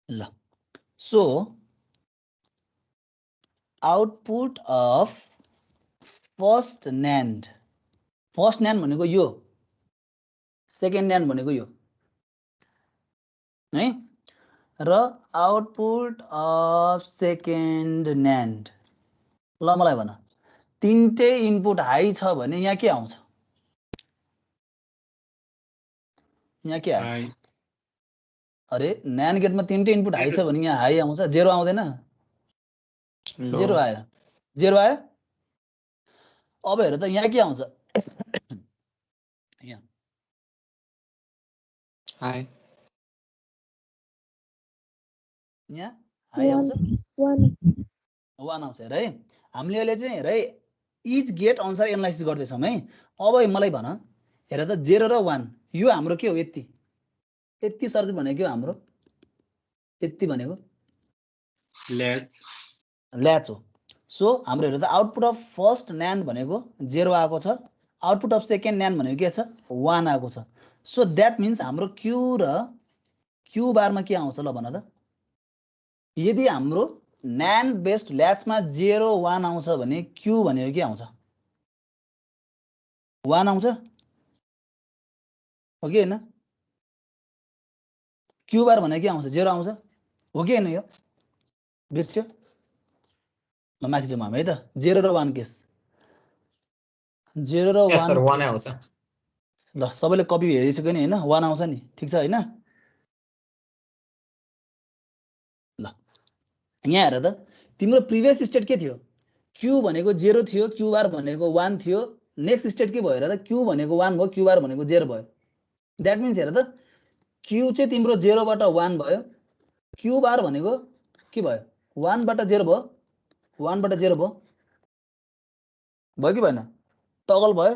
ल so output of first NAND भनेको यो सेकेन्ड NAND भनेको यो है र आउटपुट अफ सेकेन्ड NAND ल मलाई भन तीनटै इनपुट हाई छ भने यहाँ के आउँछ यहाँ के आयो हाई अरे NAND गेटमा तीनटै इनपुट हाई छ भने यहाँ हाई आउँछ 0 आउँदैन 0 आयो अब हेर त यहाँ के आउँछ यहाँ हाई यहाँ हाई आउँछ 1 आउँछ हेर है हामीले अहिले चाहिँ हेर है इच गेट अनुसार एनालाइसिस गर्दैछौँ है अब मलाई भन हेर त 0 र 1 यो हाम्रो के हो यति सर्किट भनेको के हो हाम्रो यति भनेको ल्याच हो सो हाम्रो हेर त आउटपुट अफ फर्स्ट NAND भनेको 0 आएको छ आउटपुट अफ सेकेन्ड NAND भनेको के छ 1 आएको छ सो द्याट मिन्स हाम्रो q र q बारमा के आउँछ ल भन त यदि हाम्रो NAND बेस्ड ल्याचमा 0 1 आउँछ भने q भनेको के आउँछ 1 आउँछ हो कि हैन q बार भनेको के आउँछ 0 आउँछ हो कि हैन यो बिर्स्यो ल माथि जाउँ हामी है त 0 र 1 केस 0 र 1 सर 1 आउँछ ल सबैले कपी हेरिसक्यो नि हैन 1 आउँछ नि ठीक छ हैन ल यहाँ हेर त तिम्रो प्रिभियस स्टेट के थियो q भनेको 0 थियो q बार भनेको 1 थियो नेक्स्ट स्टेट के भयो हेर त q भनेको 1 भयो q बार भनेको 0 भयो दैट मिन्स हेर त q चाहिँ तिम्रो 0 बाट 1 भयो q बार भनेको के भयो 1 बाट 0 भयो 1 बाट 0 भयो कि भएन टगल भयो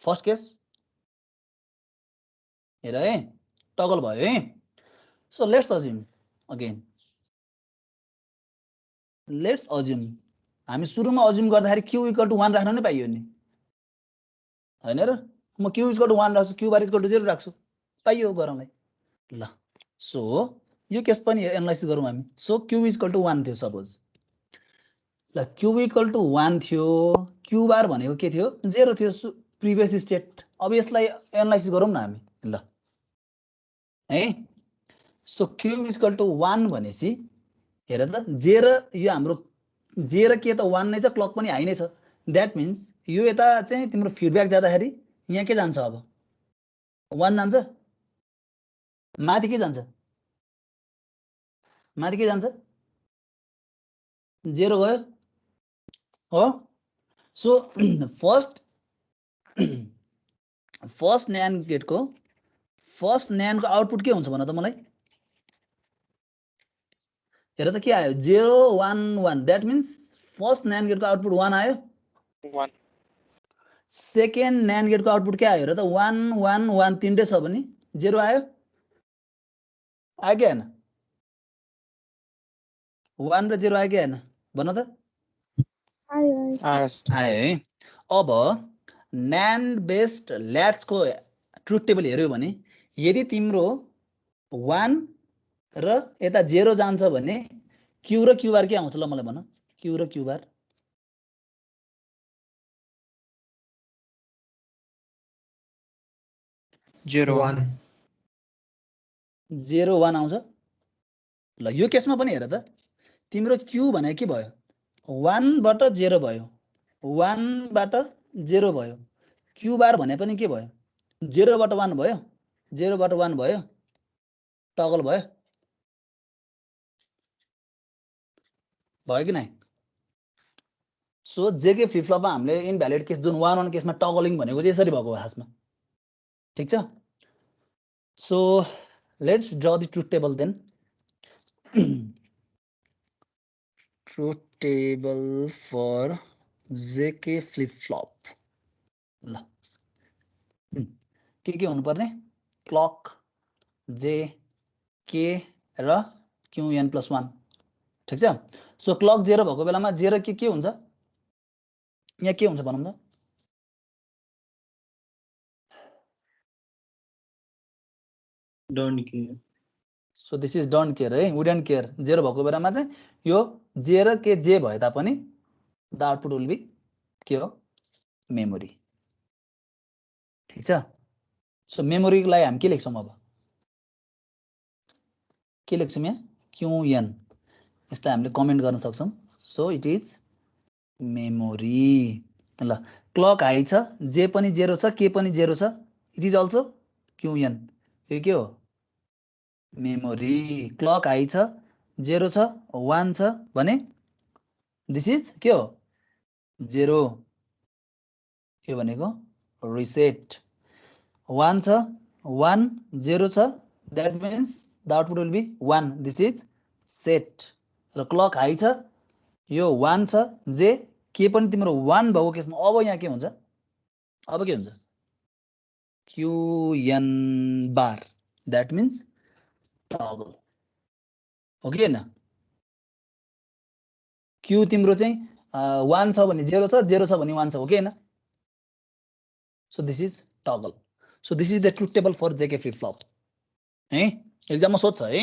फर्स्ट केस हेर है टगल भयो है so let's assume again let's assume हामी सुरुमा अज्युम गर्दाखेरि q = 1 राख्न नै पाइयो नि हैन र म q = 1 राख्छु q बार = 0 राख्छु पाइयो गरौँलाई ल सो यो केस पनि एनालाइसिस गरौँ हामी सो q = 1 थियो सपोज ल q = 1 थियो q बार भनेको के थियो 0 थियो प्रिभियस स्टेट अब यसलाई एनालाइसिस गरौँ न हामी ल है सो q = 1 भनेसी हेर त j र यो हाम्रो j र के त 1 नै छ क्लक पनि हाई नै छ दैट मिन्स यो यता चाहिँ तिम्रो फिडब्याक जाँदाखेरि यहाँ के जान्छ अब 1 जान्छ माथि के जान्छ माथि के जान्छ 0 गयो हो सो फर्स्ट NAND गेटको आउटपुट के हुन्छ भन त मलाई हेर त के आयो 0 1 1 दैट मीन्स फर्स्ट NAND गेटको आउटपुट 1 आयो 1 सेकेन्ड NAND गेटको आउटपुट के आयो हेर त 1 1 1 तीनटै छ भने 0 आयो आयो कि हैन 1 र 0 आयो कि हैन भन त आयो आयो है अब NAND बेस्ड ल्याच को ट्रुथ टेबल हेर्यो भने यदि तिम्रो 1 र यता 0 जान्छ भने क्यू र क्यू बार के आउँछ ल मलाई भन क्यू र क्यू बार 0 1 0 1 आउँछ ल यो केसमा पनि हेर त तिम्रो क्यू भने के भयो 1 बाट 0 भयो 1 बाट 0 भयो क्यू बार भने पनि के भयो 0 बाट 1 भयो 0 बाट 1 भयो टगल भयो कि नै सो जेके फ्लिप फ्लपमा हामीले इनभ्यालिड केस जुन 1 1 केसमा टगलिङ भनेको चाहिँ यसरी भएको हो खासमा ठीक छ so let's draw the truth table then truth table for JK flip flop ल के हुनु पर्ने क्लक जे के र QN + 1 ठीक छ सो क्लक 0 भएको बेलामा 0 के हुन्छ यहाँ के हुन्छ भनौं त don't care so this is don't care है वी डोन्ट केयर 0 भएको बेलामा चाहिँ यो जे र के जे भए तापनि द आउटपुट विल बी के हो मेमोरी ठीक छ सो मेमोरीको लागि हामी के लेख्छौं अब के लेख्छौं यहाँ QN यसलाई हामीले कमेन्ट गर्न सक्छौं सो इट इज मेमोरी ल क्लक हाई छ जे पनि 0 छ के पनि 0 छ इट इज अल्सो QN यो के हो मेमोरी क्लक हाई छ 0 छ 1 छ भने दिस इज के हो 0 यो भनेको रिसेट 1 छ 1 0 छ that means the output will be 1 this is set र क्लक हाई छ यो 1 छ जे के पनि तिम्रो 1 भएको केसमा अब यहाँ के हुन्छ अब के हुन्छ QN bar that means toggle हो कि हैन क्यू तिम्रो चाहिँ 1 छ भने 0 छ 0 छ भने 1 छ हो कि हैन so this is toggle so this is the truth table for JK flip flop है एक्जाममा सोध्छ है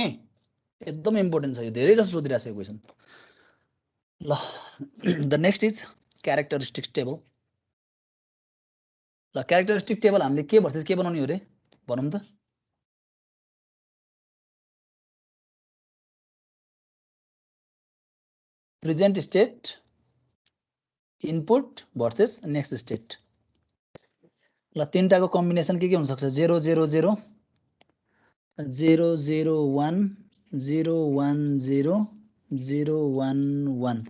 एकदम इम्पोर्टेन्ट छ यो धेरै जसो सोधिरहेको छ यो क्वेशन ल the next is characteristics table ल क्यारेक्टरिस्टिक टेबल हामीले के भर्सेस के बनाउने हो रे भनौं त present state input versus next state ल तीनटाको कम्बिनेसन के हुन सक्छ 0 0 0 0 0 1 0 1 0 0 1 1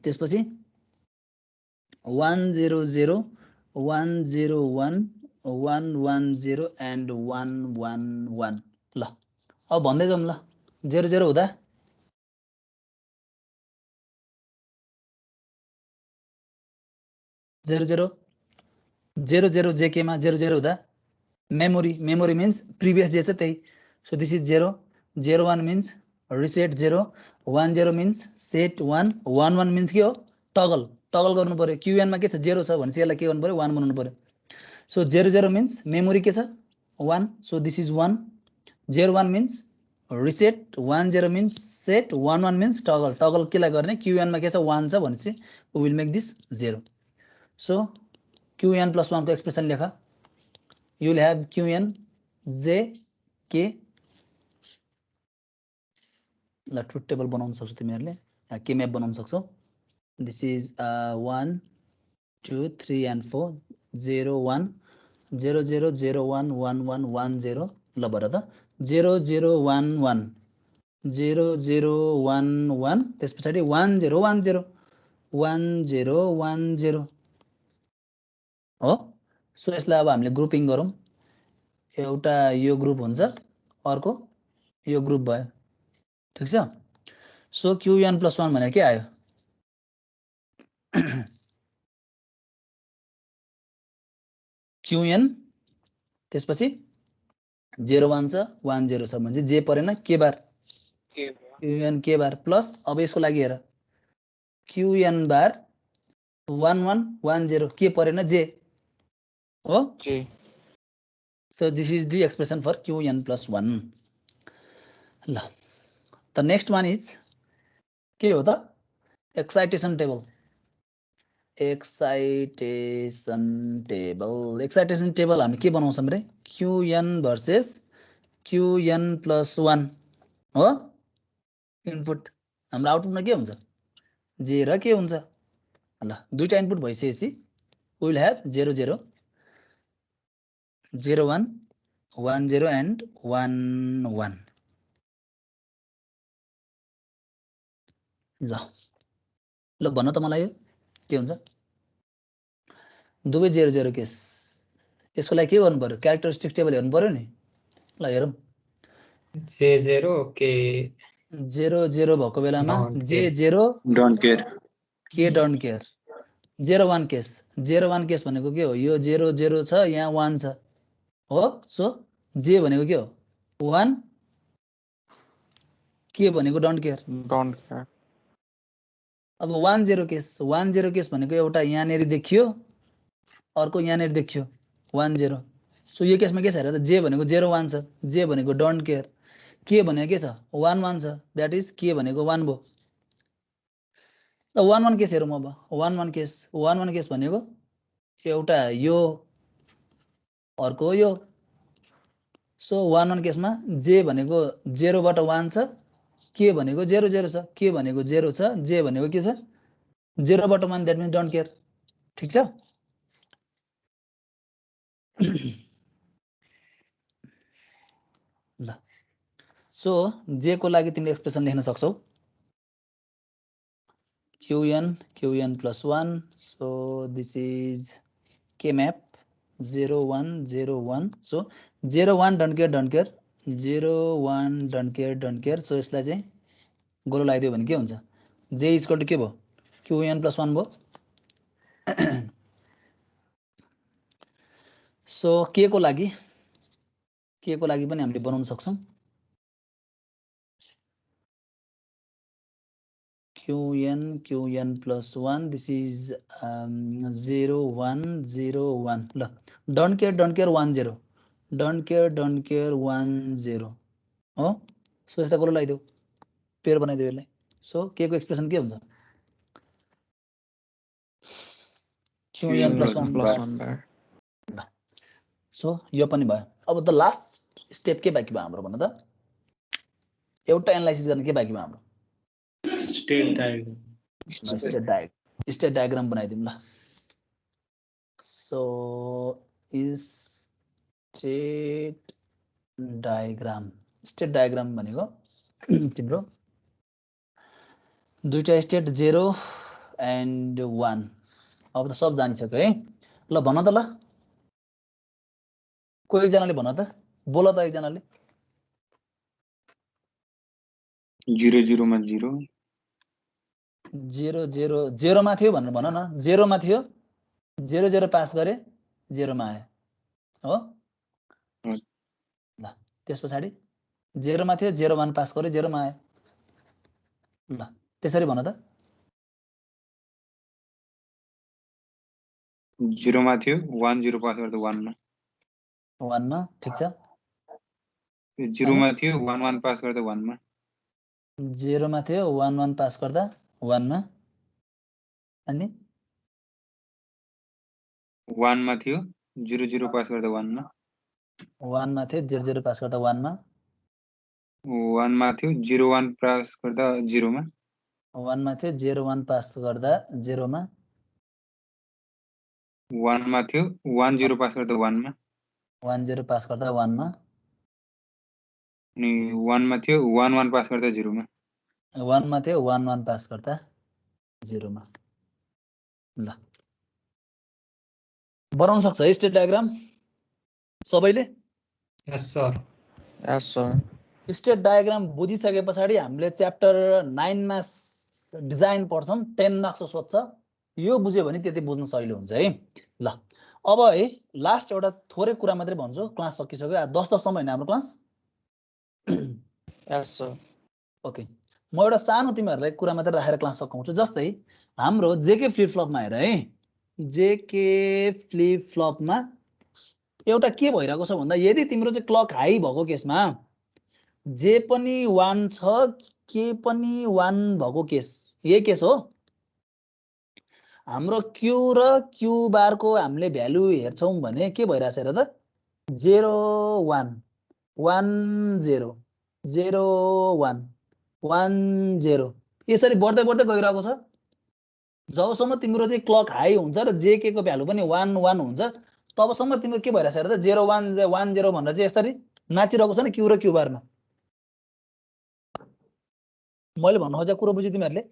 त्यसपछि 1 0 0 1 0 1 1 1 0 and 1 1 1 ल अब भन्दै जाउँ ल 0 0 हुँदा 0 0 0 0 जेके मा 0 0 हुँदा मेमोरी मीन्स प्रिभियस जे छ त्यही so this is 0 0 1 means reset 0 1 0 means set 1 1 1 means के हो टगल गर्नु पर्यो QN मा के छ 0 छ भने चाहिँ यसलाई के गर्नु पर्यो 1 बनाउनु पर्यो सो 0 0 मीन्स मेमोरी के छ 1 so this is 1 0 1 means reset 1 0 means set 1 1 means toggle केलाई गर्ने QN मा के छ 1 छ भने चाहिँ we will make this 0 so QN + 1 को एक्सप्रेसन लेख you will have QN J K ल ट्रुथ टेबल बनाउन सक्छौ तिमीहरुले के म्याप बनाउन सक्छौ दिस इज 1 2 3 and 4 0 1 0 0 0 1 1 1 1 0 ल भर त 0011 0011 त्यस पछाडि 1010 1010 हो। सो यसलाई अब हामीले ग्रुपिङ गरौँ। एउटा यो ग्रुप हुन्छ, अर्को यो ग्रुप भयो, ठीक छ। सो qn + 1 भनेको के आयो? qn त्यसपछि 01 छ 10 छ भने जे परेन के बार qn के बार प्लस अब यसको लागि हेर qn बार 1110 के परेन जे हो J. So this is the expression for qn + 1. ल the next one is के हो त? excitation table. excitation table हामी के बनाउँछौं रे? qn versus qn + 1 हो। इनपुट हाम्रो आउटपुटमा के हुन्छ? जे र के हुन्छ? ल दुईटा इनपुट भइसकेपछि we will have 00 01 10 and 11 ल भन त मलाई यो के हुन्छ? दुवै 00 केस। यसको लागि के गर्नु पर्यो? क्यारेक्टरिस्टिक टेबल हेर्नु पर्यो नि। ल हेरौँ। J0 के 00 भएको बेलामा Don't J0 Don't care. के डोन्ट केयर। 01 केस 01 केस भनेको के हो? यो 00 छ यहाँ 1 छ हो। सो जे भनेको के हो? 1 के भनेको डोन्ट केयर। Don't care. अब 10 केस भनेको एउटा यहाँनेरि देखियो अर्को यहाँनेरि देखियो 10। सो यो केसमा के छ हेर त? जे भनेको 01 छ, जे भनेको डोन्ट केयर, के भनेको के छ? 11 छ, दैट इज के भनेको 1 भयो। ल 11 केस हेरौँ अब। 11 केस भनेको एउटा यो अर्को यो। सो 11 केसमा जे भनेको 0 बाट 1 छ, के भनेको 00 छ, के भनेको 0 छ, जे भनेको के छ? 0 बाट 1 दैट मिन्स डोन्ट केयर, ठीक छ। ल सो जे को लागि तिमीले एक्सप्रेसन लेख्न सक्छौ qn + 1. so this is k map 0101. so 01 don't care 01 don't care. So यसलाई चाहिँ गोलो लगाइदियो भने के हुन्छ? j = के भयो? qn + 1 भयो। सो के को लागि पनि हामीले बनाउन सक्छौं। qn + 1 this is 0101. ल डोन्ट केयर 10 डोन्ट केयर 10 हो। सो यसलाई गोलो लगाइदेऊ, पेयर बनाइदेऊ यसलाई। सो के को एक्सप्रेसन के हुन्छ? qn + 1 + 1 bar. सो यो पनि भयो। अब द लास्ट स्टेप के बाँकी भयो हाम्रो भन त? एउटा एनालाइसिस गर्न के बाँकी भयो हाम्रो? State diagram. स्टेट डायग्राम बनाइदिउँ ल। सो स्टेट डायग्राम भनेको तिम्रो दुईटा स्टेट 0 and 1। अब त सब जानिसक्यो है। ल भन त ल, कोही एकजनाले भन त, बोल त एकजनाले। 0 0 मा 0 0 मा थियो भनेर भन न। 0 मा थियो 0 पास गरे 0 मा आयो हो। ल त्यस पछाडि 0 मा थियो 01 पास गरे 0 मा आयो। ल त्यसरी भन त। 0 मा थियो 1 0 पास गर्दा 1 मा 1 मा, ठीक छ। 0 मा थियो 1 1 पास गर्दा 1 मा 0 मा थियो 1 1 पास गर्दा 1 मा, अनि 1 मा थियो 0 0 पास गर्दा 1 मा 1 मा थियो 0 पास गर्दा 1 मा 1 मा थियो 0 1 पास गर्दा 0 मा 1 मा थियो 0 1 पास गर्दा 0 मा 1 मा थियो 1 0 पास गर्दा 1 मा 1 0 पास गर्दा 1 मा अनि 1 मा थियो 1 1 पास गर्दा 0 मा 1 मा थियो 1 1 पास गर्दा 0 मा। ल बनाउन सक्छ है स्टेट डायग्राम सबैले? Yes, sir. Yes, sir. State diagram बुझिसके पछाडि हामीले च्याप्टर 9 मा डिजाइन पढ्छौं, 10 मार्क्स सोध्छ। यो बुझ्यो भने त्यति बुझ्न सजिलो हुन्छ है। ल अब है लास्ट एउटा थोरै कुरा मात्रै भन्छु, क्लास सकिसक्यो। 10 सम्म हैन हाम्रो क्लास? Yes, sir. ओके, म एउटा सानो तिमीहरूलाई कुरा मात्रै राखेर क्लास सकाउँछु। जस्तै हाम्रो जेके फ्लिप फ्लपमा हेर है, जेके फ्लिप फ्लपमा एउटा के भइरहेको छ भन्दा यदि तिम्रो चाहिँ क्लक हाई भएको केसमा जे पनि 1 छ, के पनि 1 भएको केस, यही केस हो। हाम्रो क्यू र क्यू बारको हामीले भ्यालु हेर्छौं भने के भइरहेछ हेर त, 0 1 1 0 0 1 1 0 यसरी बढ्दै बढ्दै गइरहेको छ। जबसम्म तिम्रो चाहिँ क्लक हाई हुन्छ र जेके को भ्यालु पनि 1 1 हुन्छ तबसम्म तिम्रो के भइरहेछ हेर त, 0 1 1 0 भनेर चाहिँ यसरी नाचिरहेको छ नि क्यू र क्यू बारमा। मैले भन्न खोजेको कुरा बुझ्यो तिमीहरूले?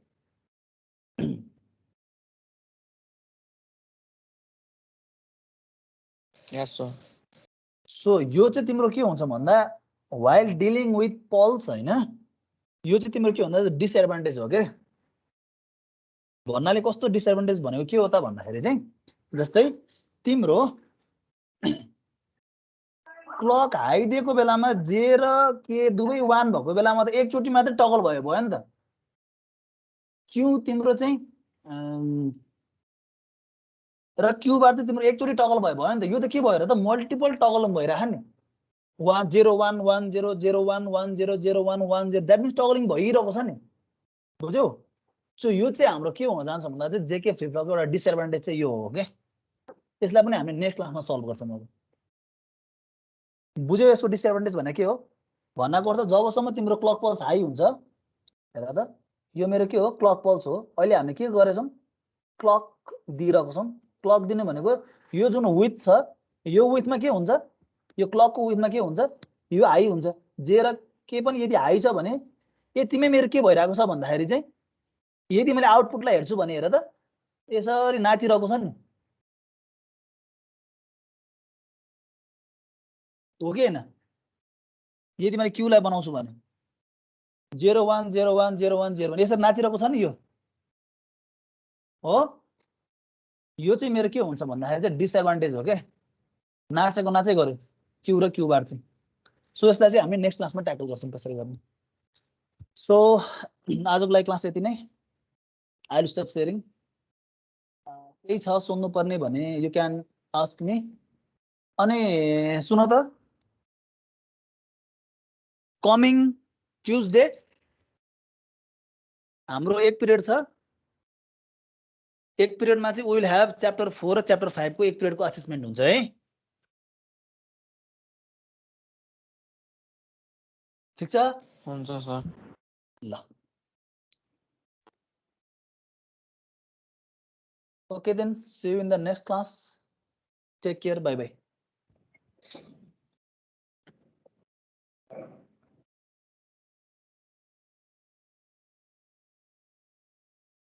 Yes, sir. सो यो चाहिँ तिम्रो के हुन्छ भन्दा while dealing with pulse हैन, यो चाहिँ तिम्रो के भन्दा डिसएडभान्टेज हो के। भन्नाले कस्तो डिसएडभान्टेज भनेको के हो त भन्दाखेरि चाहिँ जस्तै तिम्रो क्लक हाई दिएको बेलामा जे र के दुवै 1 भएको बेलामा त एकचोटी मात्रै टगल भयो नि त। क्यू तिम्रो चाहिँ र क्यू बार चाहिँ तिम्रो एकचोटी टगल भयो नि त। यो त के भयो र त मल्टिपल टगल भइराख नि, 1 0 1 1 0 0 1 1 0 0 1 1 0, दैट मिन्स टगलिङ भइरहेको छ नि, बुझ्यौ? सो यो चाहिँ हाम्रो के हुन जान्छ भन्दा चाहिँ जेके फ्लिप फ्लपको एउटा डिसएडभान्टेज चाहिँ यो हो के। यसलाई पनि हामी नेक्स्ट क्लासमा सल्भ गर्छौं। अब बुझ्यौ यसको डिसएडभान्टेज भने के हो? भन्नको अर्थ जबसम्म तिम्रो क्लक पल्स हाई हुन्छ, हेर त यो मेरो के हो, क्लक पल्स हो। अहिले हामी के गरेछौं, क्लक दिइरहेको छौं। क्लक दिनु भनेको यो जुन विथ छ, यो विथमा के हुन्छ, यो क्लकको विथमा के हुन्छ, यो हाई हुन्छ। जे र के पनि यदि हाई छ भने यतिमै मेरो के भइरहेको छ भन्दाखेरि चाहिँ यदि मैले आउटपुटलाई हेर्छु भने हेर त यसरी नाचिरहेको छ नि, हो कि हैन? यदि मैले क्यूलाई बनाउँछु भने 0 1 0 1 0 1 0 यसरी नाचिरहेको छ नि, यो हो। यो चाहिँ मेरो के हुन्छ भन्दाखेरि चाहिँ डिसएडभान्टेज हो के, नाचेको नाचै गर्यो क्यू र क्यू बार चाहिँ। सो यसलाई चाहिँ हामी नेक्स्ट क्लासमा ट्याकल गर्छौं कसरी गर्ने। सो आजको लागि क्लास यति नै। I will stop sharing. केही छ सोध्नु पर्ने भने यु क्यान आस्क मी। अनि सुन त, कमिङ ट्युजडे हाम्रो एक पिरियड छ। एक पिरियडमा चाहिँ वी विल ह्याभ च्याप्टर 4 र च्याप्टर 5 को एक पिरियडको असेसमेन्ट हुन्छ है। ठीक छ? हुन्छ सर। ल okay then, see you in the next class. Take care, bye bye.